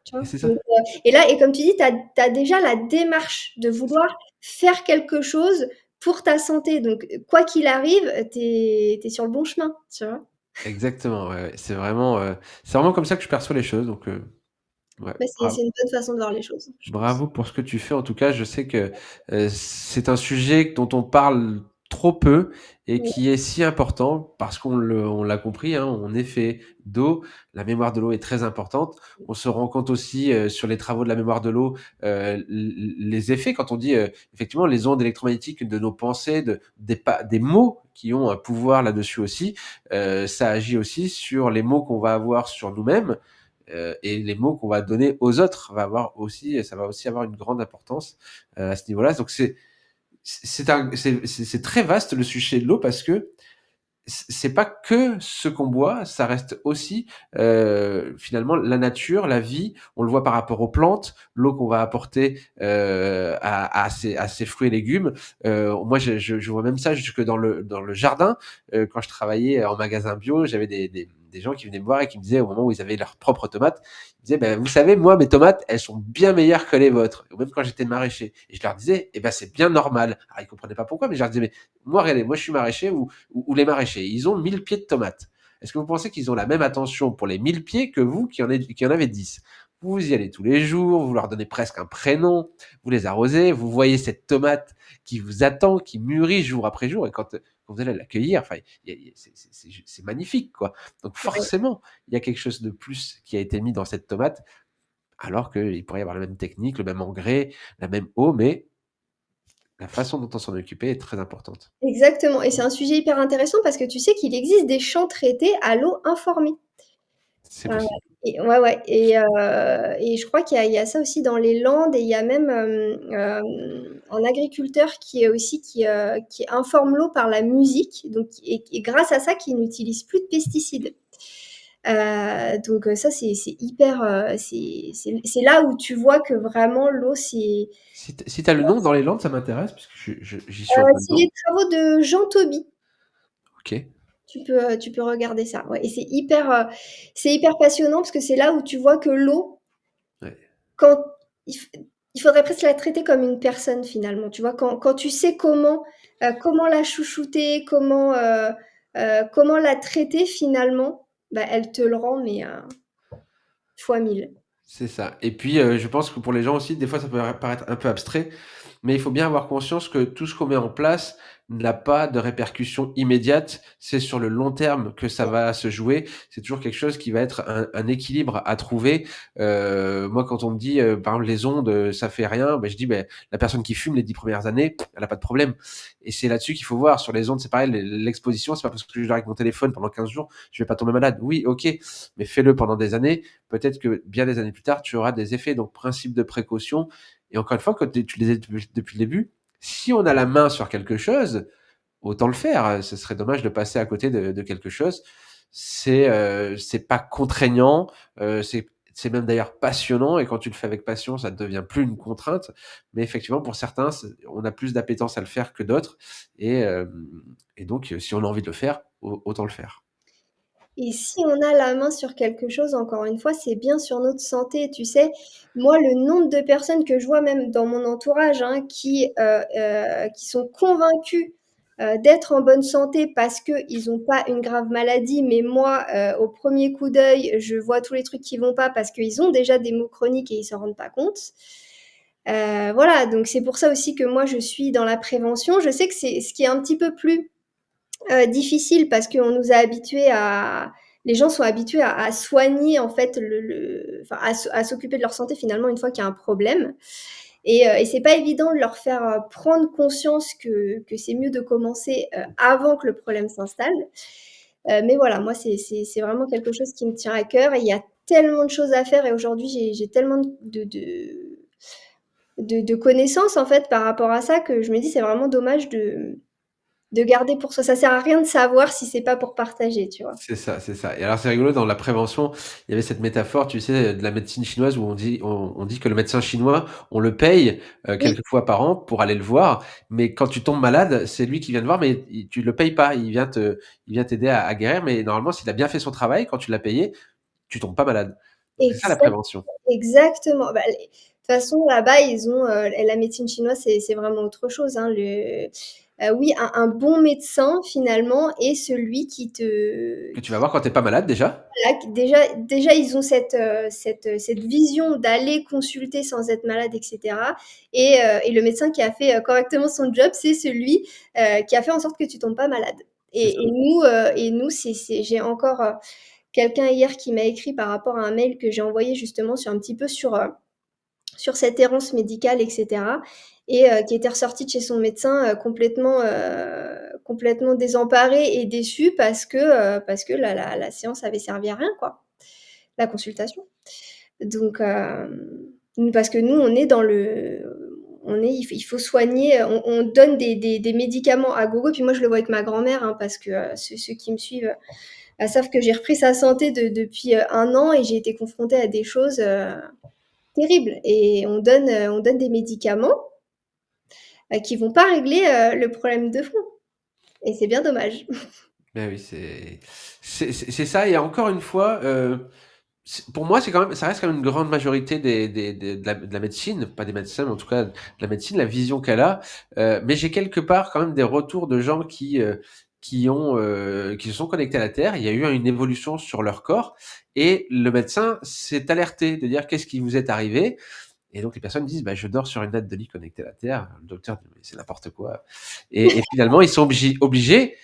Tu vois. Et c'est ça. Donc, et là, et comme tu dis, tu as déjà la démarche de vouloir faire quelque chose pour ta santé. Donc, quoi qu'il arrive, tu es sur le bon chemin. Tu vois. exactement, ouais, ouais. C'est vraiment comme ça que je perçois les choses, donc ouais, Bah, c'est une bonne façon de voir les choses, je pense. bravo pour ce que tu fais. En tout cas, je sais que, c'est un sujet dont on parle trop peu et Ouais, qui est si important parce on l'a compris, hein, on est fait d'eau. La mémoire de l'eau est très importante. On se rend compte aussi, sur les travaux de la mémoire de l'eau, les effets quand on dit, effectivement les ondes électromagnétiques de nos pensées, des mots qui ont un pouvoir là-dessus aussi. Ça agit aussi sur les mots qu'on va avoir sur nous-mêmes, et les mots qu'on va donner aux autres ça va aussi avoir une grande importance à ce niveau-là. Donc c'est très vaste le sujet de l'eau parce que c'est pas que ce qu'on boit, ça reste aussi finalement la nature, la vie. On le voit par rapport aux plantes, l'eau qu'on va apporter à ces fruits et légumes. Moi, je vois même ça jusque dans le jardin. Quand je travaillais en magasin bio, j'avais des gens qui venaient me voir et qui me disaient au moment où ils avaient leurs propres tomates, ils disaient ben, vous savez, moi mes tomates, elles sont bien meilleures que les vôtres. Ou même quand j'étais maraîcher, et je leur disais, eh ben c'est bien normal. Alors ils comprenaient pas pourquoi, mais je leur disais mais moi regardez, moi je suis maraîcher ou les maraîchers. Ils ont 1000 pieds de tomates. Est-ce que vous pensez qu'ils ont la même attention pour les 1000 pieds que vous qui en avez 10? Vous y allez tous les jours, vous leur donnez presque un prénom, vous les arrosez, vous voyez cette tomate qui vous attend, qui mûrit jour après jour, et quand vous allez l'accueillir, enfin, c'est magnifique, quoi. Donc ouais. forcément, il y a quelque chose de plus qui a été mis dans cette tomate, alors qu'il pourrait y avoir la même technique, le même engrais, la même eau, mais la façon dont on s'en occupait est très importante. Exactement et c'est un sujet hyper intéressant parce que tu sais qu'il existe des champs traités à l'eau informée. C'est Heu possible. et ouais, ouais et je crois qu'il y a ça aussi dans les Landes et il y a même, un agriculteur qui informe l'eau par la musique donc et grâce à ça qui n'utilise plus de pesticides. Donc ça c'est hyper, c'est là où tu vois que vraiment l'eau c'est Si tu as le nom dans les Landes, ça m'intéresse puisque j'y suis un peu c'est les dedans. travaux de Jean Toby. OK. Tu peux regarder ça, ouais et c'est hyper passionnant parce que c'est là où tu vois que l'eau, Ouais. quand il faudrait presque la traiter comme une personne finalement, tu vois? Quand tu sais comment la chouchouter, comment la traiter finalement, bah, elle te le rend mais, fois 1000. C'est ça et puis, je pense que pour les gens aussi, des fois, ça peut paraître un peu abstrait, mais il faut bien avoir conscience que tout ce qu'on met en place n'a pas de répercussions immédiates. C'est sur le long terme que ça va se jouer. C'est toujours quelque chose qui va être un équilibre à trouver. Moi, quand on me dit, par exemple, les ondes, ça fait rien, ben je dis: «Beh, la personne qui fume les 10 premières années, elle a pas de problème» et c'est là-dessus qu'il faut voir. Sur les ondes, c'est pareil, l'exposition, c'est pas parce que je avec mon téléphone pendant 15 jours, je vais pas tomber malade. Oui, OK, mais fais-le pendant des années. Peut-être que bien des années plus tard, tu auras des effets. Donc, principe de précaution. Et encore une fois, quand tu les as depuis le début, si on a la main sur quelque chose, autant le faire. Ce serait dommage de passer à côté de quelque chose. C'est pas contraignant, c'est même d'ailleurs passionnant et quand tu le fais avec passion, ça ne devient plus une contrainte. Mais effectivement, pour certains, on a plus d'appétence à le faire que d'autres et donc si on a envie de le faire, autant le faire. Et si on a la main sur quelque chose, encore une fois, c'est bien sur notre santé, tu sais? Moi, le nombre de personnes que je vois même dans mon entourage, hein, qui sont convaincus, d'être en bonne santé parce qu'ils ont pas une grave maladie, mais moi, au premier coup d'œil, je vois tous les trucs qui vont pas parce qu'ils ont déjà des maux chroniques et ils s'en rendent pas compte. Voilà, donc c'est pour ça aussi que moi je suis dans la prévention. Je sais que c'est ce qui est un petit peu plus difficile parce qu'on nous a habitués à les gens sont habitués à soigner en fait enfin à s'occuper de leur santé finalement une fois qu'il y a un problème et c'est pas évident de leur faire, prendre conscience que c'est mieux de commencer, avant que le problème s'installe. Mais voilà, moi c'est vraiment quelque chose qui me tient à cœur et il y a tellement de choses à faire et aujourd'hui j'ai tellement de connaissances en fait par rapport à ça que je me dis: «C'est vraiment dommage de garder pour soi. Ça sert à rien de savoir si c'est pas pour partager, tu vois?» C'est ça, c'est ça et alors c'est rigolo dans la prévention, il y avait cette métaphore, tu sais, de la médecine chinoise où on dit que le médecin chinois, on le paye, Oui, quelques fois par an pour aller le voir, mais quand tu tombes malade, c'est lui qui vient te voir, mais tu le payes pas. Il vient t'aider à guérir, mais normalement s'il a bien fait son travail, quand tu l'as payé, tu tombes pas malade. Donc c'est ça la exact prévention. exactement. Bah, les de toute façon, là-bas, ils ont, la médecine chinoise, c'est vraiment autre chose, hein. Oui, un bon médecin finalement est celui qui Que te tu vas voir quand tu es pas malade déjà. voilà, déjà ils ont cette vision d'aller consulter sans être malade et cetera et le médecin qui a fait, correctement son job, c'est celui, qui a fait en sorte que tu tombes pas malade C'est ça. et nous c'est j'ai encore, quelqu'un hier qui m'a écrit par rapport à un mail que j'ai envoyé justement sur un petit peu sur cette errance médicale et cetera qui était ressorti de chez son médecin, complètement désemparé et déçu parce que la séance avait servi à rien, quoi, la consultation. Donc parce que nous, on est dans le on est il faut soigner, on donne des médicaments à gogo. Puis moi, je le vois avec ma grand-mère, hein, parce que, ceux qui me suivent, savent que j'ai repris sa santé depuis, 1 an et j'ai été confrontée à des choses, terrible et on donne des médicaments, qui vont pas régler, le problème de fond et c'est bien dommage. Ben oui, c'est ça et encore une fois, pour moi, c'est quand même, ça reste quand même une grande majorité de la médecine, pas des médecins, mais en tout cas de la médecine, la vision qu'elle a. Mais j'ai quelque part quand même des retours de gens qui se sont connectés à la Terre. Il y a eu une évolution sur leur corps et le médecin s'est alerté de dire qu'est-ce qui vous est arrivé. Et donc les personnes disent bah, je dors sur une natte de lit connectée à la Terre. Le docteur dit mais c'est n'importe quoi. Et finalement ils sont obligés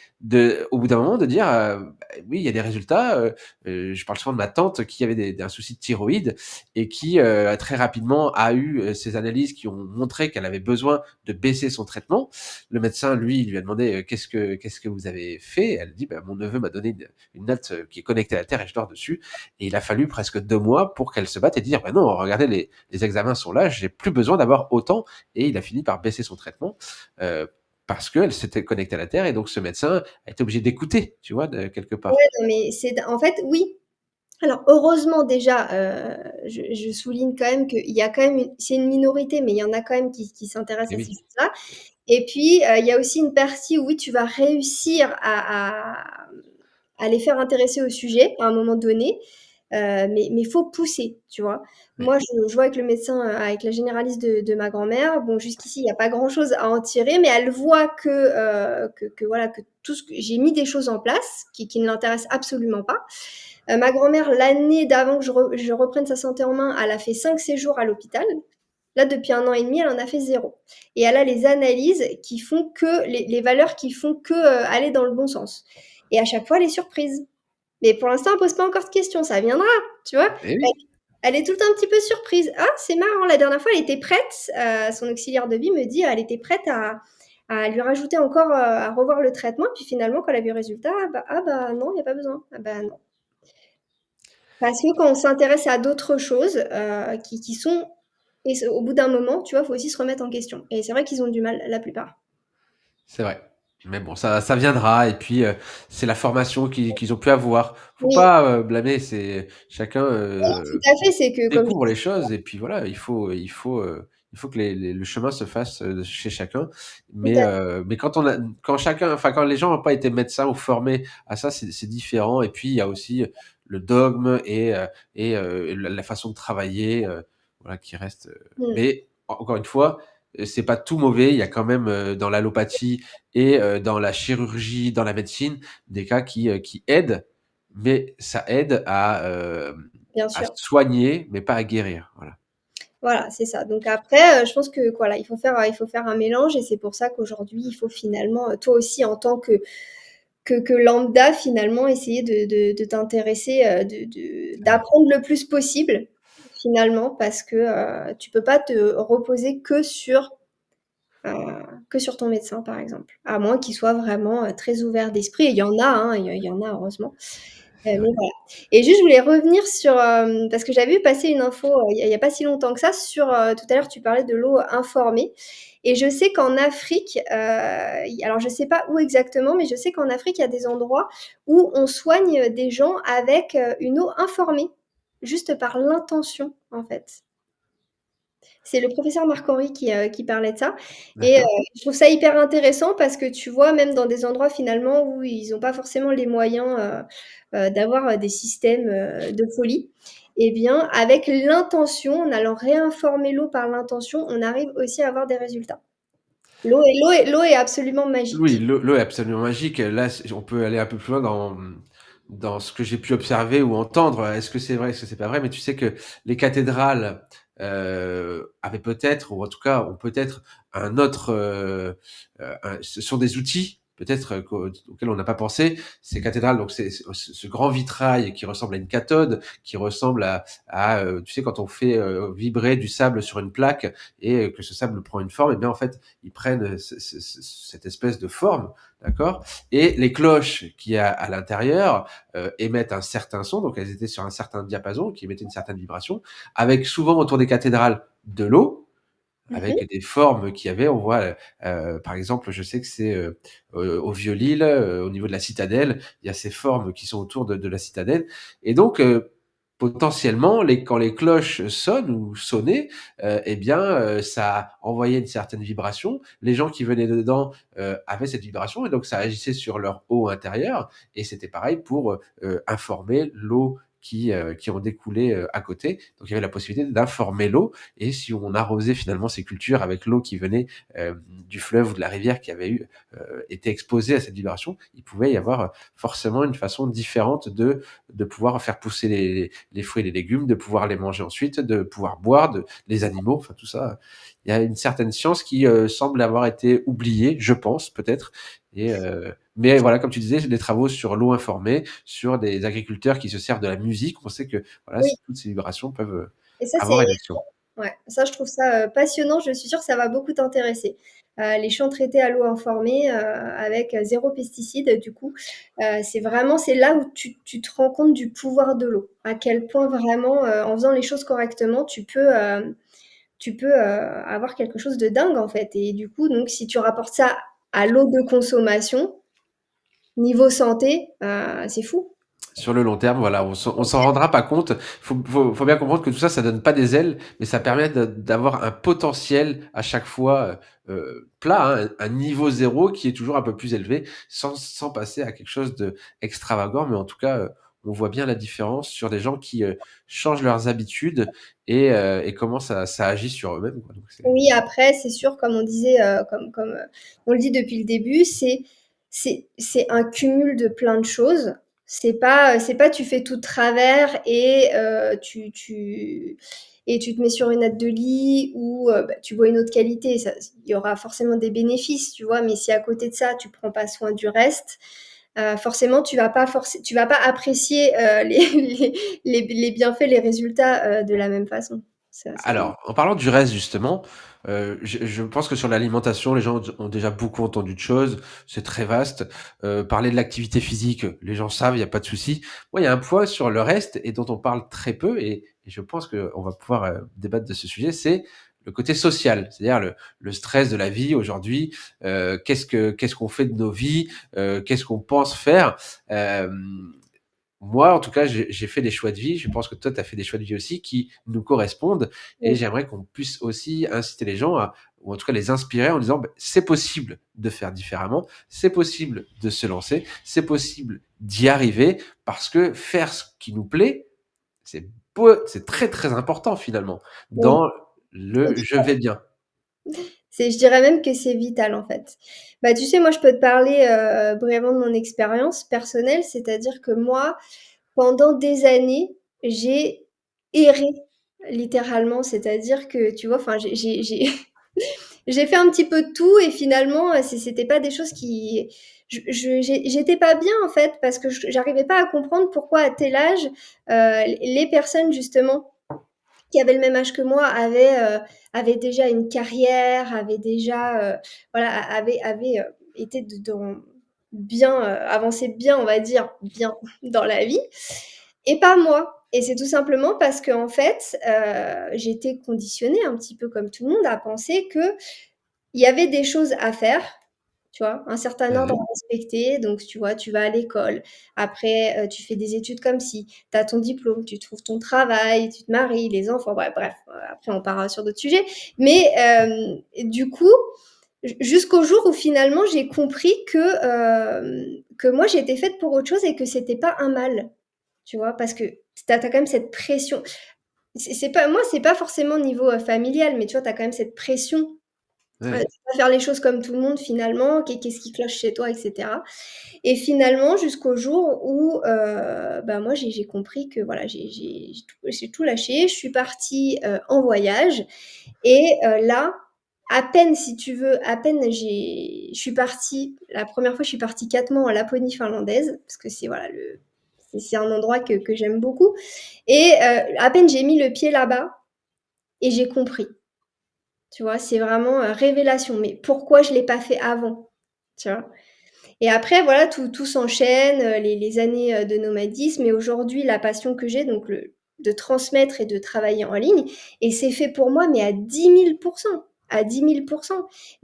au bout d'un moment de dire bah, oui il y a des résultats. Je parle souvent de ma tante qui avait un souci de thyroïde et qui très rapidement a eu ces analyses qui ont montré qu'elle avait besoin de baisser son traitement. Le médecin lui lui a demandé qu'est-ce que vous avez fait. Elle dit bah, mon neveu m'a donné une natte qui est connectée à la Terre et je dors dessus. Et il a fallu presque 2 mois pour qu'elle se batte et dire bah non regardez les examens sont là, j'ai plus besoin d'avoir autant. Et il a fini par baisser son traitement parce qu'elle s'était connectée à la Terre et donc ce médecin a été obligé d'écouter, tu vois, quelque Ouais, part. non, mais en fait, oui. Alors heureusement déjà, je souligne quand même qu'il y a quand même c'est une minorité, mais il y en a quand même qui Et s'intéressent à ces oui, choses-là et puis, il y a aussi une partie où oui, tu vas réussir à les faire intéresser au sujet à un moment donné, mais il faut pousser, tu vois? ouais. Moi, je vois avec le médecin, avec la généraliste de ma grand-mère, bon jusqu'ici, il y a pas grand-chose à en tirer, mais elle voit que voilà, que tout ce que j'ai mis des choses en place qui ne l'intéressent absolument pas. Ma grand-mère, l'année d'avant que je reprenne sa santé en main, elle a fait 5 séjours à l'hôpital. Là, depuis 1 an et demi, elle en a fait zéro. Et elle a les analyses qui font que, les valeurs qui font que aller dans le bon sens. Et à chaque fois, elle est surprise. Mais pour l'instant, elle ne pose pas encore de questions, ça viendra, tu vois. Et Elle, oui, elle est tout le temps un petit peu surprise. Ah, c'est marrant, la dernière fois, elle était prête, son auxiliaire de vie me dit, elle était prête à lui rajouter encore, à revoir le traitement. Puis finalement, quand elle a vu le résultat, ah bah non, il n'y a pas besoin. Ah bah non. Parce que quand on s'intéresse à d'autres choses, qui sont et au bout d'un moment, tu vois, il faut aussi se remettre en question. Et c'est vrai qu'ils ont du mal, la plupart. c'est vrai. Mais bon, ça viendra. Et puis, c'est la formation qu'ils ont pu avoir. Faut Oui, pas blâmer. C'est chacun tout à fait, c'est que comme je découvre les dis choses. Et puis voilà, il faut que le chemin se fasse chez chacun. tout à Mais quand chacun, enfin, quand les gens n'ont pas été médecins ou formés à ça, c'est différent. Et puis, il y a aussi le dogme et la façon de travailler, voilà, qui reste. mmh, Mais encore une fois, c'est pas tout mauvais. Il y a quand même dans l'allopathie et dans la chirurgie, dans la médecine, des cas qui aident, mais ça aide bien à sûr. soigner, mais pas à guérir. Voilà. Voilà, c'est ça. Donc après, je pense que voilà, il faut faire un mélange et c'est pour ça qu'aujourd'hui, il faut finalement, toi aussi en tant que lambda, finalement, essayer de t'intéresser, Ouais. d'apprendre le plus possible, finalement, parce que, tu peux pas te reposer Heu, que sur ton médecin, par exemple. À moins qu'il soit vraiment, très ouvert d'esprit et il y en a, hein, il y en a heureusement. C'est Mais vrai. voilà et juste je voulais revenir sur, parce que j'avais vu passer une info, il y a pas si longtemps que ça sur, tout à l'heure tu parlais de l'eau informée et je sais qu'en Afrique, alors je sais pas où exactement, mais je sais qu'en Afrique, il y a des endroits où on soigne, des gens avec, une eau informée, juste par l'intention, en fait. C'est le professeur Marc-Henri qui parlait de ça et D'accord. je trouve ça hyper intéressant parce que tu vois, même dans des endroits finalement où ils ont pas forcément les moyens, d'avoir, des systèmes, de folie et bien, avec l'intention, en allant réinformer l'eau par l'intention, on arrive aussi à avoir des résultats. L'eau est absolument Oui, magique. l'eau est absolument magique. Là, on peut aller un peu plus loin dans ce que j'ai pu observer ou entendre. Est-ce que c'est vrai, est-ce que c'est pas vrai? Mais tu sais que les cathédrales avaient peut-être, ou en tout cas ont peut-être un autre, ce sont des outils peut-être auxquels on n'a pas pensé. Ces cathédrales, donc c'est ce grand vitrail qui ressemble à une cathode, qui ressemble tu sais, quand on fait vibrer du sable sur une plaque et que ce sable prend une forme, et bien en fait ils prennent cette espèce de forme, d'accord. Et les cloches qui a à l'intérieur émettent un certain son, donc elles étaient sur un certain diapason qui émettait une certaine vibration, avec souvent autour des cathédrales de l'eau, Mhm. avec des formes qui avaient, on voit, par exemple, je sais que c'est au Vieux-Lille, au niveau de la citadelle, il y a ces formes qui sont autour de la citadelle. Et donc, potentiellement, quand les cloches sonnent ou sonnaient, eh bien, ça envoyait une certaine vibration. Les gens qui venaient dedans avaient cette vibration et donc ça agissait sur leur eau intérieure. Et c'était pareil pour informer l'eau qui en découlait à côté. Donc il y avait la possibilité d'informer l'eau et si on arrosait finalement ces cultures avec l'eau qui venait du fleuve ou de la rivière qui avait été exposée à cette vibration, il pouvait y avoir forcément une façon différente de pouvoir faire pousser les fruits et les légumes, de pouvoir les manger ensuite, de pouvoir boire, les animaux, enfin tout ça. Il y a une certaine science qui semble avoir été oubliée, je pense, peut-être. Mais voilà, comme tu disais, des travaux sur l'eau informée, sur des agriculteurs qui se servent de la musique. On sait que voilà, Oui, toutes ces vibrations peuvent et ça, c'est avoir une action. ouais, ça, je trouve ça passionnant. Je suis sûre que ça va beaucoup t'intéresser. Les champs traités à l'eau informée avec zéro pesticide, du coup, c'est là où tu te rends compte du pouvoir de l'eau. À quel point vraiment, en faisant les choses correctement, tu peux avoir quelque chose de dingue en fait. Et du coup, donc, si tu rapportes ça à l'eau de consommation, niveau santé, c'est fou. Sur le long terme, voilà, on s'en rendra pas compte. Faut bien comprendre que tout ça, ça donne pas des ailes, mais ça permet d'avoir un potentiel à chaque fois plat, hein, un niveau zéro qui est toujours un peu plus élevé, sans passer à quelque chose de extravagant. Mais en tout cas, on voit bien la différence sur des gens qui changent leurs habitudes et comment ça agit sur eux-mêmes, quoi. Donc Oui, après, c'est sûr, comme on disait, on le dit depuis le début, c'est un cumul de plein de choses. C'est pas tu fais tout de travers et tu te mets sur une natte de lit ou bah, tu bois une eau de qualité. Il y aura forcément des bénéfices, tu vois, mais si à côté de ça, tu prends pas soin du reste, forcément, tu vas pas apprécier les bienfaits, les résultats de la même façon. Ça va. Alors, en parlant du reste justement, je pense que sur l'alimentation, les gens ont déjà beaucoup entendu de choses, c'est très vaste. Parler de l'activité physique, les gens savent, il y a pas de souci. Moi, il y a un point sur le reste et dont on parle très peu et je pense qu'on va pouvoir, débattre de ce sujet, c'est le côté social. C'est-à-dire le stress de la vie aujourd'hui, qu'est-ce qu'on fait de nos vies? Qu'est-ce qu'on pense faire? Hem Moi, en tout cas, j'ai fait des choix de vie. Je pense que toi, tu as fait des choix de vie aussi qui nous correspondent. Et Oui. j'aimerais qu'on puisse aussi inciter les gens ou en tout cas les inspirer en disant, bah, c'est possible de faire différemment, c'est possible de se lancer, c'est possible d'y arriver parce que faire ce qui nous plaît, c'est très très important finalement Oui. dans le je vais bien. Je dirais même que c'est vital, en fait. Bah, tu sais, moi, je peux te parler, brièvement de mon expérience personnelle, c'est-à-dire que moi, pendant des années, j'ai erré littéralement, c'est-à-dire que, tu vois, enfin, j'ai fait un petit peu de tout et finalement, c'était pas des choses qui j'étais pas bien, en fait, parce que j'arrivais pas à comprendre pourquoi à tel âge, les personnes justement qui avaient le même âge que moi avaient déjà une carrière, avaient déjà, voilà, avaient, été bien, avancé bien, on va dire, bien dans la vie et pas moi. Et c'est tout simplement parce qu'en fait, j'étais conditionnée un petit peu comme tout le monde à penser qu'il y avait des choses à faire, tu vois? Un certain ordre à Mhm. respecter, donc tu vois, tu vas à l'école, après, tu fais des études comme ci, tu as ton diplôme, tu trouves ton travail, tu te maries, les enfants, bref, après on part, sur d'autres sujets. Mais, du coup, jusqu'au jour où finalement j'ai compris que moi j'étais faite pour autre chose et que c'était pas un mal, tu vois? Parce que tu as quand même cette pression. C'est pas moi, c'est pas forcément niveau, familial, mais tu vois, tu as quand même cette pression Ouais. Tu vas faire les choses comme tout le monde finalement, qu'est-ce qui cloche chez toi et cetera et finalement jusqu'au jour où, bah, moi j'ai compris que voilà, j'ai tout lâché. Je suis partie, en voyage et là, à peine si tu veux, à peine je suis partie la première fois, je suis partie 4 mois en Laponie finlandaise parce que c'est voilà le c'est un endroit que j'aime beaucoup et à peine j'ai mis le pied là-bas et j'ai compris. Tu vois? C'est vraiment, révélation. Mais pourquoi je l'ai pas fait avant? Tu vois? Et après voilà, tout s'enchaîne, les années, de nomadisme et aujourd'hui la passion que j'ai donc le de transmettre et de travailler en ligne et c'est fait pour moi mais à 10 000 à 10 000.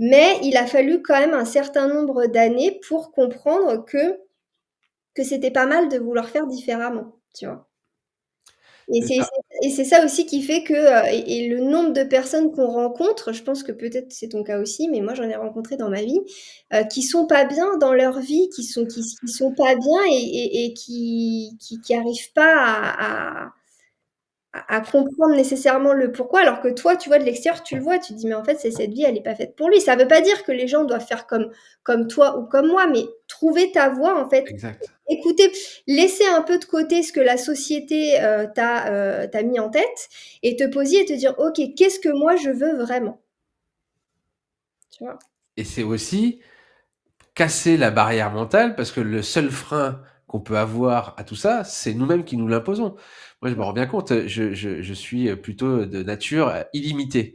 Mais il a fallu quand même un certain nombre d'années pour comprendre que c'était pas mal de vouloir faire différemment, tu vois? Et C'est ça. c'est ça aussi qui fait que, et le nombre de personnes qu'on rencontre, je pense que peut-être c'est ton cas aussi, mais moi j'en ai rencontré dans ma vie, qui sont pas bien dans leur vie, qui sont pas bien et qui arrivent pas à comprendre nécessairement le pourquoi, alors que toi, tu vois, de l'extérieur, tu le vois, tu te dis: «Mais en fait, c'est cette vie, elle est pas faite pour lui». Ça veut pas dire que les gens doivent faire comme toi ou comme moi, mais trouver ta voie, en fait, Exact. écouter, laisser un peu de côté ce que la société, t'a mis en tête et te poser et te dire: «OK, qu'est-ce que moi je veux vraiment?» Tu vois? Et c'est aussi casser la barrière mentale parce que le seul frein qu'on peut avoir à tout ça, c'est nous-mêmes qui nous l'imposons. Moi, je me Ouais. rends bien compte, je suis, plutôt de nature, illimitée.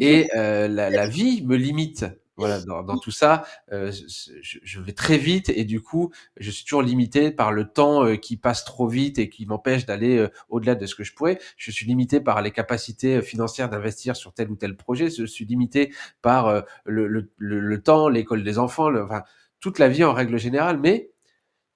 Et la vie me limite. Voilà, dans tout ça, je vais très vite et du coup, je suis toujours limité par le temps, qui passe trop vite et qui m'empêche d'aller, au-delà de ce que je pourrais. Je suis limité par les capacités, financières d'investir sur tel ou tel projet. Je suis limité par, le temps, l'école des enfants, enfin, toute la vie en règle générale. Mais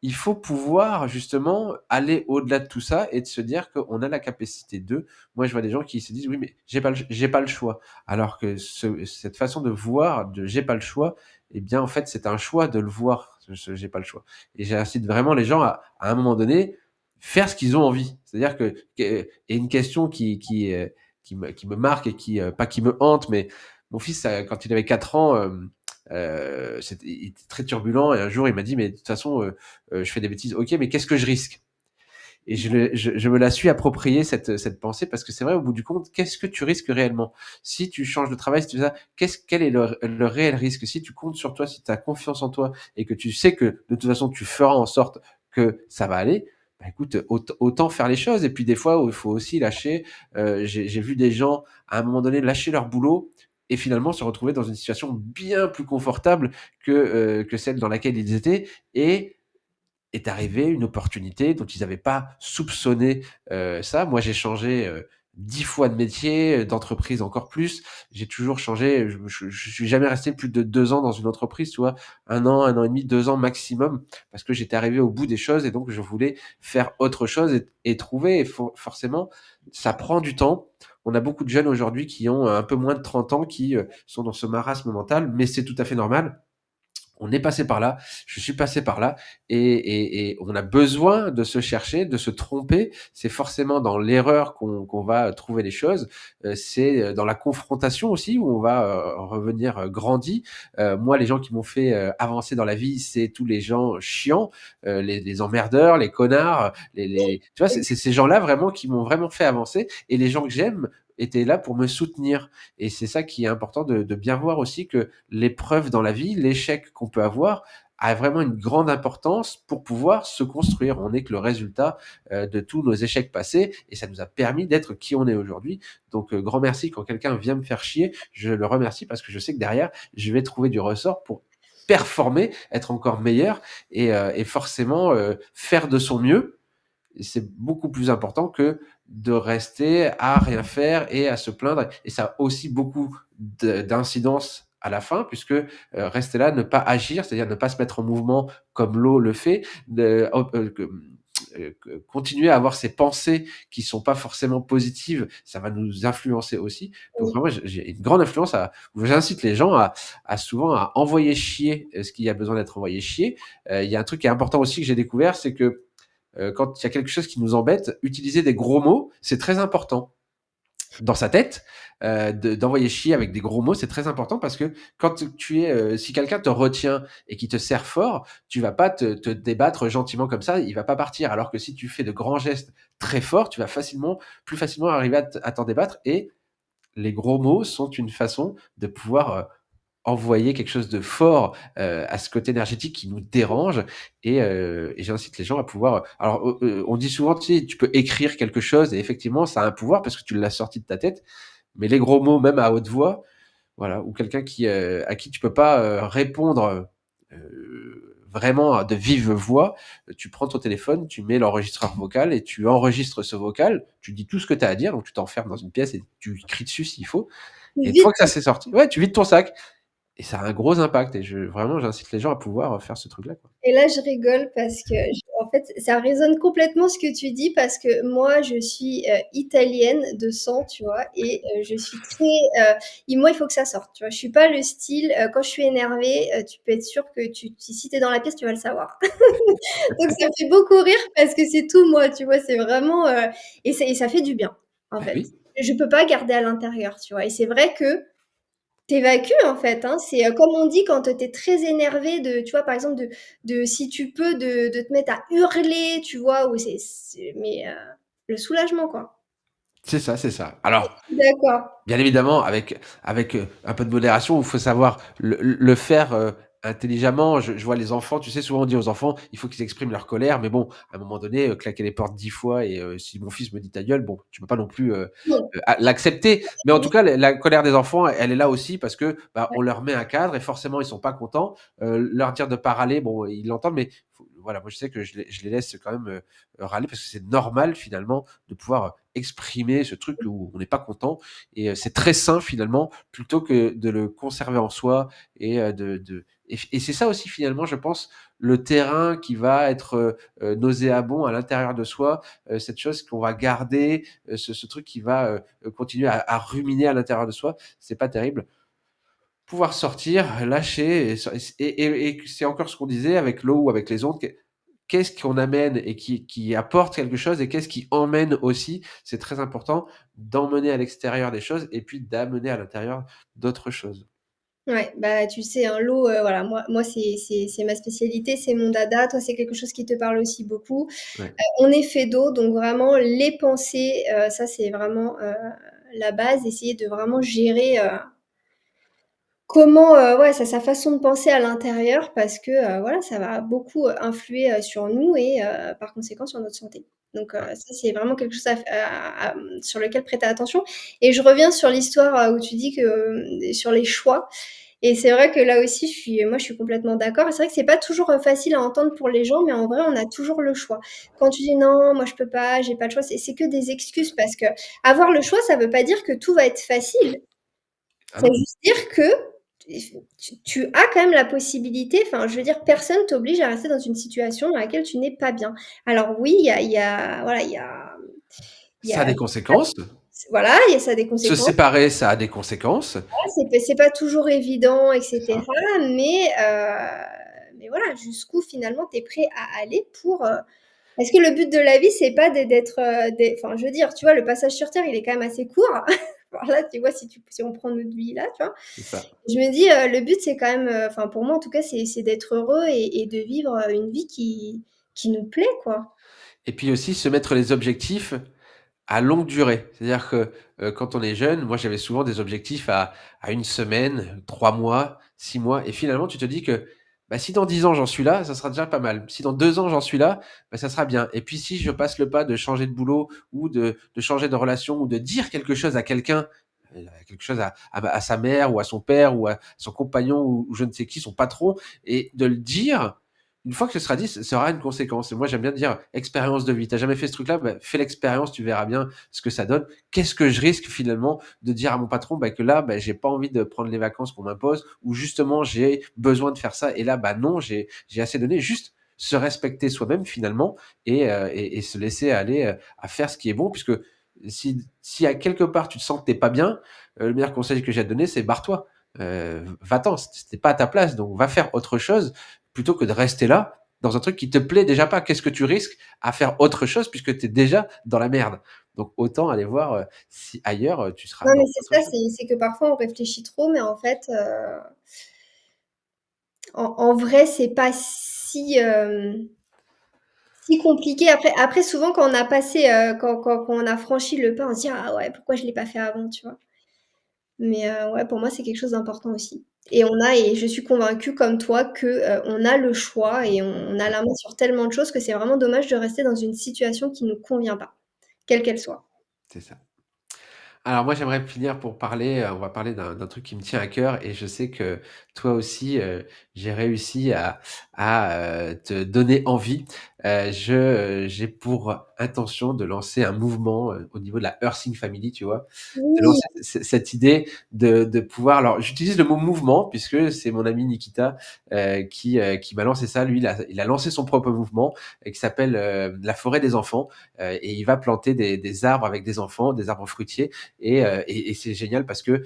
il faut pouvoir justement aller au-delà de tout ça et de se dire qu'on a la capacité de. Moi, je vois des gens qui se disent: «Oui, mais j'ai pas le choix». Alors que cette façon de voir de «j'ai pas le choix», eh bien, en fait, c'est un choix de le voir, ce «j'ai pas le choix» et j'incite vraiment les gens à un moment donné, faire ce qu'ils ont envie. C'est-à-dire et une question qui me marque et pas qui me hante, mais mon fils, quand il avait 4 ans, il était très turbulent et un jour, il m'a dit: «Mais de toute façon, je fais des bêtises, OK, mais qu'est-ce que je risque?» Et je me la suis appropriée cette pensée parce que c'est vrai au bout du compte, qu'est-ce que tu risques réellement? Si tu changes de travail, si tu fais ça, quel est le réel risque? Si tu comptes sur toi, si tu as confiance en toi et que tu sais que de toute façon tu feras en sorte que ça va aller, bah, écoute, autant faire les choses et puis des fois où il faut aussi lâcher, j'ai vu des gens à un moment donné lâcher leur boulot et finalement se retrouver dans une situation bien plus confortable que celle dans laquelle ils étaient et est arrivée une opportunité dont ils n'avaient pas soupçonné, ça. Moi, j'ai changé, 10 fois de métier, d'entreprise encore plus. J'ai toujours changé, je suis jamais resté plus de 2 ans dans une entreprise, tu vois? 1 an et demi, 2 ans maximum, parce que j'étais arrivé au bout des choses et donc je voulais faire autre chose et trouver et forcément, ça prend du temps. On a beaucoup de jeunes aujourd'hui qui ont un peu moins de 30 ans qui, sont dans ce marasme mental, mais c'est tout à fait normal. On est passé par là, je suis passé par là et on a besoin de se chercher, de se tromper. C'est forcément dans l'erreur qu'on va trouver les choses. C'est dans la confrontation aussi où on va, revenir, grandi. Moi, les gens qui m'ont fait, avancer dans la vie, c'est tous les gens chiants, les emmerdeurs, les connards, les tu vois? C'est ces gens-là vraiment qui m'ont vraiment fait avancer et les gens que j'aime étaient là pour me soutenir et c'est ça qui est important de bien voir aussi que l'épreuve dans la vie, l'échec qu'on peut avoir, a vraiment une grande importance pour pouvoir se construire. On n'est que le résultat, de tous nos échecs passés et ça nous a permis d'être qui on est aujourd'hui. Donc, grand merci quand quelqu'un vient me faire chier, je le remercie parce que je sais que derrière, je vais trouver du ressort pour performer, être encore meilleur et forcément, faire de son mieux. C'est beaucoup plus important que de rester à rien faire et à se plaindre et ça a aussi beaucoup d'incidence à la fin puisque, rester là, ne pas agir, c'est-à-dire ne pas se mettre en mouvement comme l'eau le fait, continuer à avoir ces pensées qui sont pas forcément positives, ça va nous influencer aussi. Donc Oui. vraiment, j'ai une grande influence j'incite les gens à souvent à envoyer chier, ce qui a besoin d'être envoyé chier. Il y a un truc qui est important aussi que j'ai découvert, c'est que quand il y a quelque chose qui nous embête, utiliser des gros mots, c'est très important. dans sa tête, d'envoyer chier avec des gros mots, c'est très important parce que quand tu es, si quelqu'un te retient et qui te serre fort, tu vas pas te débattre gentiment comme ça, il va pas partir. Alors que si tu fais de grands gestes très forts, tu vas plus facilement arriver à t'en débattre et les gros mots sont une façon de pouvoir envoyer quelque chose de fort à ce côté énergétique qui nous dérange et j'incite les gens à pouvoir. Alors, on dit souvent, tu sais, tu peux écrire quelque chose et effectivement, ça a un pouvoir parce que tu l'as sorti de ta tête. Mais les gros mots, même à haute voix, voilà, ou quelqu'un à qui tu peux pas répondre vraiment de vive voix, tu prends ton téléphone, tu mets l'enregistreur vocal et tu enregistres ce vocal, tu dis tout ce que tu as à dire, donc tu t'enfermes dans une pièce et tu cries dessus s'il faut. Et une fois Vite. que ça s'est sorti, ouais, tu vides ton sac. Et ça a un gros impact. Et vraiment, j'incite les gens à pouvoir faire ce truc-là, quoi. Et là, je rigole parce que, en fait, ça résonne complètement ce que tu dis parce que moi, je suis italienne de sang, tu vois, et je suis très. Moi, il faut que ça sorte, tu vois. Je suis pas le style, quand je suis énervée, tu peux être sûr que si tu es dans la pièce, tu vas le savoir. Donc, ça me fait beaucoup rire parce que c'est tout moi, tu vois, c'est vraiment. Et ça fait du bien, en Bah fait. oui, Je peux pas garder à l'intérieur, tu vois. Et c'est vrai que t'évacues en fait, hein. C'est, comme on dit quand, tu es très énervé de tu vois, par exemple, de si tu peux de te mettre à hurler, tu vois? Ou le soulagement, quoi. c'est ça, c'est ça. Alors, D'accord. bien évidemment, avec un peu de modération, il faut savoir le faire intelligemment. Je vois les enfants, tu sais, souvent on dit aux enfants, il faut qu'ils expriment leur colère, mais bon, à un moment donné, claquer les portes 10 fois et si mon fils me dit ta gueule, bon, tu peux pas non plus Non. l'accepter. Mais en tout Oui, cas, la colère des enfants, elle est là aussi parce que bah, ouais. on leur met un cadre et forcément ils sont pas contents. Leur dire de pas râler, bon, ils l'entendent, mais voilà, moi je sais que je les laisse quand même râler parce que c'est normal finalement de pouvoir exprimer ce truc où on n'est pas content et c'est très sain finalement plutôt que de le conserver en soi et c'est ça aussi finalement je pense le terrain qui va être nauséabond à l'intérieur de soi, cette chose qu'on va garder, ce truc qui va continuer à ruminer à l'intérieur de soi, c'est pas terrible. Pouvoir sortir, lâcher, et c'est encore ce qu'on disait avec l'eau ou avec les ondes. Qu'est-ce qu'on amène et qui apporte quelque chose et qu'est-ce qui emmène aussi. C'est très important d'emmener à l'extérieur des choses et puis d'amener à l'intérieur d'autres choses. Ouais, bah, tu sais, hein, l'eau, voilà, moi, c'est ma spécialité, c'est mon dada. Toi, c'est quelque chose qui te parle aussi beaucoup. Ouais. On est fait d'eau, donc vraiment les pensées, ça, c'est vraiment, la base. Essayer de vraiment gérer, comment, ouais, sa façon de penser à l'intérieur parce que, voilà, ça va beaucoup, influer, sur nous et par conséquent sur notre santé. Donc Ouais. ça, c'est vraiment quelque chose sur lequel prêter attention et je reviens sur l'histoire, où tu dis que, sur les choix et c'est vrai que là aussi, je suis complètement d'accord et c'est vrai que c'est pas toujours, facile à entendre pour les gens, mais en vrai, on a toujours le choix. Quand tu dis: «Non, moi je peux pas, j'ai pas le choix», c'est que des excuses parce qu'avoir le choix, ça veut pas dire que tout va être facile. Ah Ça veut non, juste dire que tu as quand même la possibilité, enfin, je veux dire, personne t'oblige à rester dans une situation dans laquelle tu n'es pas bien. Alors oui, il y a voilà, il y ça a a des conséquences. voilà, il y a ça a des Se conséquences. séparer, ça a des conséquences. C'est pas toujours évident et C'est ça. cetera, mais voilà, jusqu'où finalement tu es prêt à aller pour, parce que le but de la vie, c'est pas d'être, enfin, je veux dire, tu vois, le passage sur terre, il est quand même assez court. Alors là, tu vois, si on prend notre vie là, tu vois? C'est ça. Je me dis, le but, c'est quand même, enfin pour moi en tout cas, c'est d'être heureux et de vivre, une vie qui nous plaît, quoi. Et puis aussi se mettre les objectifs à longue durée. C'est-à-dire que, quand on est jeune, moi j'avais souvent des objectifs à 1 semaine, 3 mois, 6 mois et finalement tu te dis que, bah, si dans 10 ans j'en suis là, ça sera déjà pas mal. Si dans 2 ans j'en suis là, bah, ça sera bien et puis si je passe le pas de changer de boulot ou de changer de relation ou de dire quelque chose à quelqu'un, quelque chose à sa mère ou à son père ou à son compagnon ou je ne sais qui, son patron et de le dire, une fois que ce sera dit, ça aura une conséquence et moi j'aime bien dire: «Expérience de vie». Tu as jamais fait ce truc-là? Bah, fais l'expérience, tu verras bien ce que ça donne. Qu'est-ce que je risque finalement de dire à mon patron, bah, que là, bah, j'ai pas envie de prendre les vacances qu'on m'impose ou justement j'ai besoin de faire ça et là, bah, non, j'ai assez donné. Juste se respecter soi-même finalement et se laisser aller, à faire ce qui est bon puisque si à quelque part tu te sens que tu es pas bien, le meilleur conseil que j'ai à te donner, c'est barre-toi. Va-t'en, pas à ta place, donc va faire autre chose plutôt que de rester là dans un truc qui te plaît déjà pas. Qu'est-ce que tu risques à faire autre chose puisque tu es déjà dans la merde? Donc autant aller voir si ailleurs tu seras Non, mais dans c'est autre ça, chose. c'est que parfois on réfléchit trop, mais en fait, en vrai, c'est pas si, si compliqué. Après souvent quand on a passé, quand on a franchi le pas, on se dit: «Ah ouais, pourquoi je l'ai pas fait avant?» tu vois? Mais ouais, pour moi, c'est quelque chose d'important aussi et je suis convaincue comme toi que, on a le choix et on a Ouais, la main sur tellement de choses que c'est vraiment dommage de rester dans une situation qui nous convient pas, quelle qu'elle soit. c'est ça. Alors moi, j'aimerais finir pour parler, on va parler d'un truc qui me tient à cœur et je sais que toi aussi, j'ai réussi à te donner envie. J'ai pour intention de lancer un mouvement, au niveau de la Earthing Family, tu vois? De Oui, lancer cette idée de pouvoir alors j'utilise le mot mouvement puisque c'est mon ami Nikita, qui m'a lancé ça. Lui, il a lancé son propre mouvement, qui s'appelle, la forêt des enfants, et il va planter des arbres avec des enfants, des arbres fruitiers et c'est génial parce que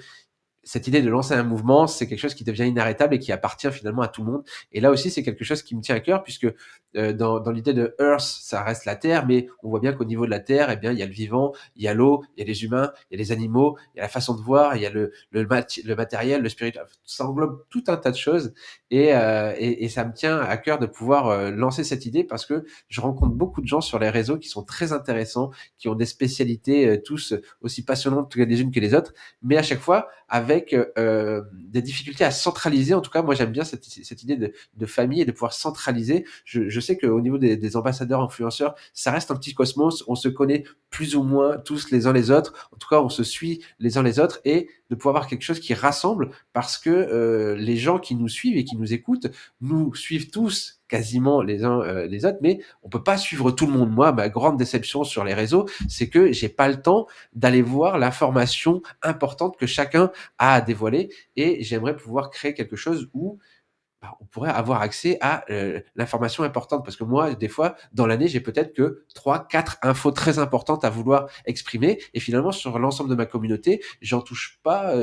cette idée de lancer un mouvement, c'est quelque chose qui devient inarrêtable et qui appartient finalement à tout le monde. Et là aussi, c'est quelque chose qui me tient à cœur puisque dans l'idée de Earth, ça reste la Terre, mais on voit bien qu'au niveau de la Terre, eh bien, il y a le vivant, il y a l'eau, il y a les humains, il y a les animaux, il y a la façon de voir, il y a le matériel, le spirituel. Ça englobe tout un tas de choses et ça me tient à cœur de pouvoir lancer cette idée parce que je rencontre beaucoup de gens sur les réseaux qui sont très intéressants, qui ont des spécialités tous aussi passionnantes les unes que les autres, mais à chaque fois avec des difficultés à centraliser. En tout cas, moi, j'aime bien cette idée de famille et de pouvoir centraliser. Je sais qu'au niveau des ambassadeurs, influenceurs, ça reste un petit cosmos. On se connaît plus ou moins tous les uns les autres. En tout cas, on se suit les uns les autres et de pouvoir avoir quelque chose qui rassemble parce que les gens qui nous suivent et qui nous écoutent nous suivent tous quasiment les uns les autres, mais on peut pas suivre tout le monde. Moi, ma grande déception sur les réseaux, c'est que j'ai pas le temps d'aller voir l'information importante que chacun à dévoiler et j'aimerais pouvoir créer quelque chose où bah, on pourrait avoir accès à l'information importante parce que moi, des fois, dans l'année, j'ai peut-être que 3, 4 infos très importantes à vouloir exprimer et finalement, sur l'ensemble de ma communauté, je touche pas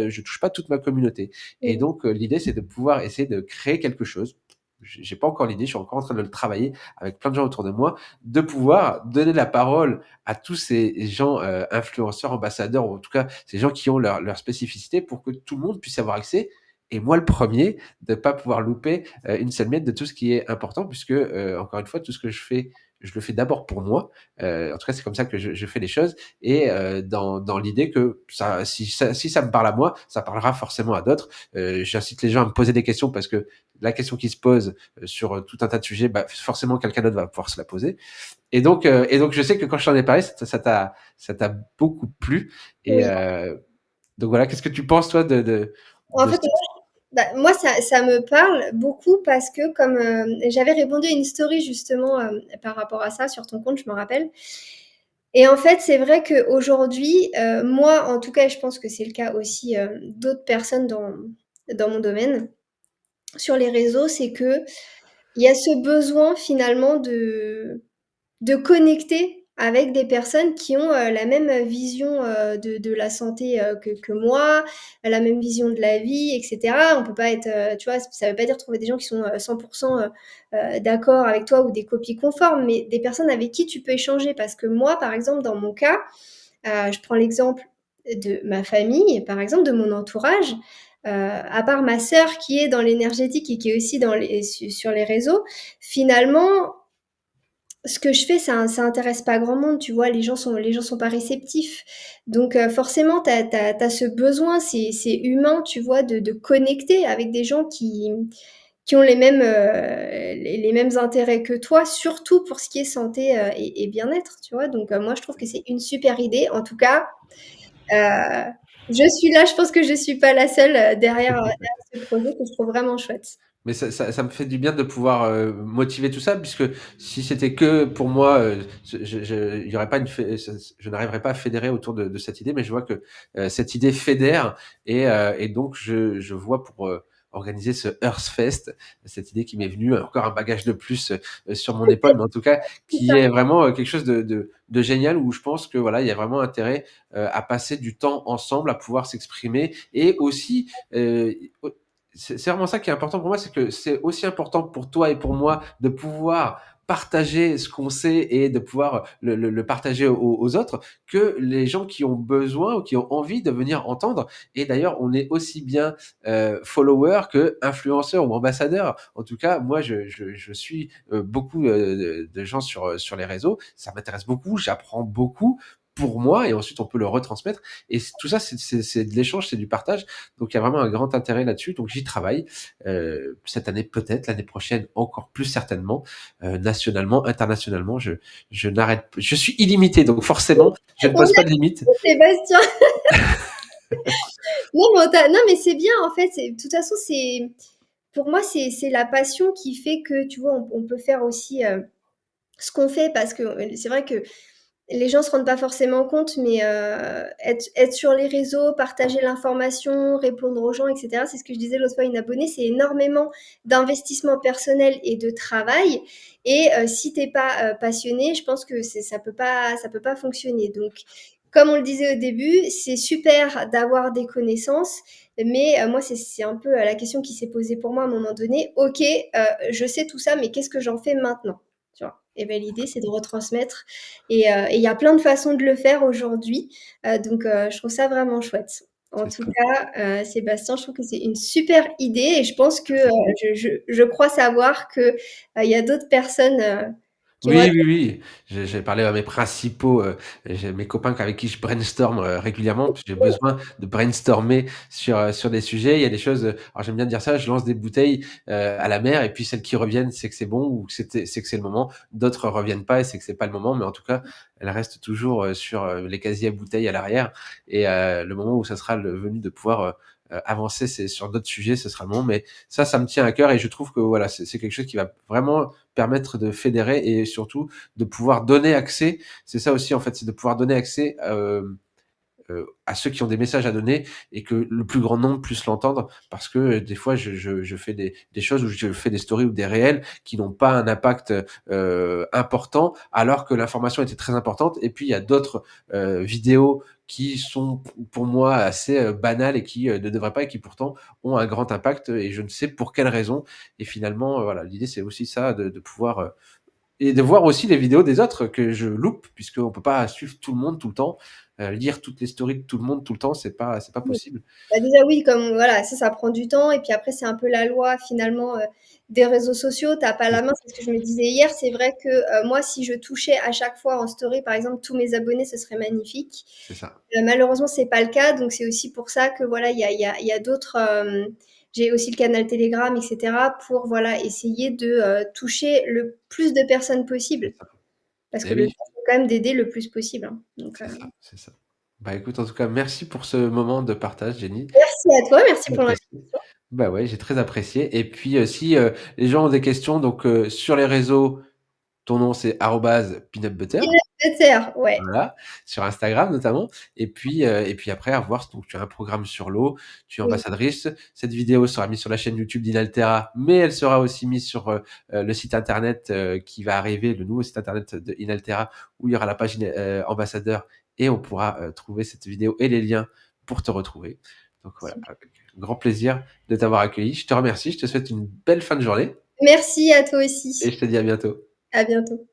toute ma communauté. Et mmh, donc, l'idée, c'est de pouvoir essayer de créer quelque chose. J'ai pas encore l'idée, je suis encore en train de le travailler avec plein de gens autour de moi, de pouvoir donner la parole à tous ces gens influenceurs, ambassadeurs, ou en tout cas ces gens qui ont leur spécificité pour que tout le monde puisse avoir accès et moi le premier, de pas pouvoir louper une seule miette de tout ce qui est important, puisque encore une fois, tout ce que je le fais d'abord pour moi. En tout cas, c'est comme ça que je fais les choses, et dans l'idée que si ça me parle à moi, ça parlera forcément à d'autres. J'incite les gens à me poser des questions parce que la question qui se pose sur tout un tas de sujets, bah, forcément quelqu'un d'autre va pouvoir se la poser. Et donc, je sais que quand je t'en ai parlé, ça t'a beaucoup plu. Et oui. donc voilà, qu'est-ce que tu penses toi En de fait, cette... bah, moi, ça me parle beaucoup parce que comme, j'avais répondu à une story justement, par rapport à ça sur ton compte, je me rappelle et en fait, c'est vrai qu'aujourd'hui, moi, en tout cas, je pense que c'est le cas aussi, d'autres personnes dans mon domaine, sur les réseaux, c'est qu'il y a ce besoin finalement de connecter avec des personnes qui ont, la même vision, de la santé, que moi, la même vision de la vie et cetera. On peut pas être, tu vois? Ça veut pas dire trouver des gens qui sont, 100 d'accord avec toi ou des copies conformes, mais des personnes avec qui tu peux échanger. Parce que moi, par exemple, dans mon cas, je prends l'exemple de ma famille, par exemple, de mon entourage, à part ma sœur qui est dans l'énergétique et qui est aussi dans les sur les réseaux, finalement, ce que je fais, ça intéresse pas grand monde, tu vois? Les gens sont pas réceptifs. Donc forcément, tu as ce besoin, c'est humain, tu vois? De connecter avec des gens qui ont les mêmes intérêts que toi, surtout pour ce qui est santé, et bien-être, tu vois? Donc moi, je trouve que c'est une super idée. En tout cas, heu, je suis là, je pense que je suis pas la seule, derrière ce projet que je trouve vraiment chouette. Mais ça me fait du bien de pouvoir motiver tout ça, puisque si c'était que pour moi, il y aurait pas je n'arriverais pas à fédérer autour de cette idée, mais je vois que cette idée fédère, et donc je vois pour organiser ce Earthfest, cette idée qui m'est venue, encore un bagage de plus sur mon épaule, mais en tout cas C'est qui ça. est vraiment quelque chose de génial, où je pense que voilà, il y a vraiment intérêt à passer du temps ensemble, à pouvoir s'exprimer, et aussi c'est vraiment ça qui est important pour moi, c'est que c'est aussi important pour toi et pour moi de pouvoir partager ce qu'on sait et de pouvoir le partager aux autres, que les gens qui ont besoin ou qui ont envie de venir entendre. Et d'ailleurs, on est aussi bien follower que influenceur ou ambassadeur. En tout cas, moi, je suis beaucoup de gens sur les réseaux. Ça m'intéresse beaucoup, j'apprends beaucoup pour moi et ensuite on peut le retransmettre. Et tout ça, c'est de l'échange, c'est du partage. Donc il y a vraiment un grand intérêt là-dessus. Donc j'y travaille cette année peut-être, l'année prochaine encore plus certainement, nationalement, internationalement. Je n'arrête, je suis illimité, donc forcément je ne On pose pas a de limite. Sébastien. Non, mais non, mais c'est bien en fait. De toute façon, c'est pour moi, c'est la passion qui fait que tu vois, on peut faire aussi ce qu'on fait parce que c'est vrai que les gens se rendent pas forcément compte, mais être sur les réseaux, partager l'information, répondre aux gens, etc. C'est ce que je disais l'autre fois à une abonnée, c'est énormément d'investissement personnel et de travail. Et si t'es pas passionné, je pense que ça peut pas fonctionner. Donc, comme on le disait au début, c'est super d'avoir des connaissances, mais moi, c'est un peu la question qui s'est posée pour moi à un moment donné. Ok, je sais tout ça, mais qu'est-ce que j'en fais maintenant? Tu vois. Et ben l'idée, c'est de retransmettre et il y a plein de façons de le faire aujourd'hui. Donc, je trouve ça vraiment chouette. En C'est tout ça. cas, Sébastien, je trouve que c'est une super idée et je pense que Merci. je crois savoir que il y a d'autres personnes qui vont Oui, être. oui, oui. J'ai parlé à mes principaux, j'ai mes copains avec qui je brainstorm régulièrement, parce que j'ai besoin de brainstormer sur des sujets. Il y a des choses, alors j'aime bien dire ça, je lance des bouteilles à la mer, et puis celles qui reviennent, c'est que c'est bon ou que c'est que c'est le moment. D'autres reviennent pas et c'est que c'est pas le moment, mais en tout cas, elles restent toujours sur les casiers à bouteilles à l'arrière. Et le moment où ça sera le venu de pouvoir avancer, c'est sur d'autres sujets, ce sera le moment. Mais ça me tient à cœur et je trouve que voilà, c'est quelque chose qui va vraiment permettre de fédérer et surtout de pouvoir donner accès. C'est ça aussi en fait, c'est de pouvoir donner accès à ceux qui ont des messages à donner et que le plus grand nombre puisse l'entendre, parce que des fois je fais des choses où je fais des stories ou des réels qui n'ont pas un impact important alors que l'information était très importante, et puis il y a d'autres vidéos qui sont pour moi assez banales et qui ne devraient pas et qui pourtant ont un grand impact et je ne sais pour quelle raison. Et finalement voilà, l'idée c'est aussi ça de pouvoir et de voir aussi les vidéos des autres que je loupe, puisqu'on peut pas suivre tout le monde tout le temps, lire toutes les stories de tout le monde tout le temps, c'est pas possible. Bah, déjà oui, comme voilà, ça prend du temps et puis après c'est un peu la loi finalement, des réseaux sociaux. Tu as pas C'est la main, ça, c'est ce que je me disais hier. C'est vrai que, moi si je touchais à chaque fois en story, par exemple, tous mes abonnés, ce serait magnifique. c'est ça, Malheureusement, c'est pas le cas, donc c'est aussi pour ça que voilà, il y a d'autres, j'ai aussi le canal Telegram et cetera pour voilà, essayer de, toucher le plus de personnes c'est possible. ça. Parce que Et le oui, but, c'est quand même d'aider le plus possible, hein, donc c'est ça, c'est ça. Bah, écoute, en tout cas, merci pour ce moment de partage, Jenny. merci à toi, merci J'ai pour apprécié. l'invitation. Bah, ouais, j'ai très apprécié et puis, si, les gens ont des questions donc, sur les réseaux, ton nom c'est arobase peanutbutter. Ouais. Voilà, sur Instagram notamment. Et puis après, à voir, donc tu as un programme sur l'eau, tu es Oui. ambassadrice. Cette vidéo sera mise sur la chaîne YouTube d'Inaltera, mais elle sera aussi mise sur le site internet qui va arriver, le nouveau site internet de Inaltera, où il y aura la page ambassadeur et on pourra trouver cette vidéo et les liens pour te retrouver. Donc voilà, avec grand plaisir de t'avoir accueilli. Je te remercie, je te souhaite une belle fin de journée Merci à toi et aussi. je te dis à bientôt. À bientôt.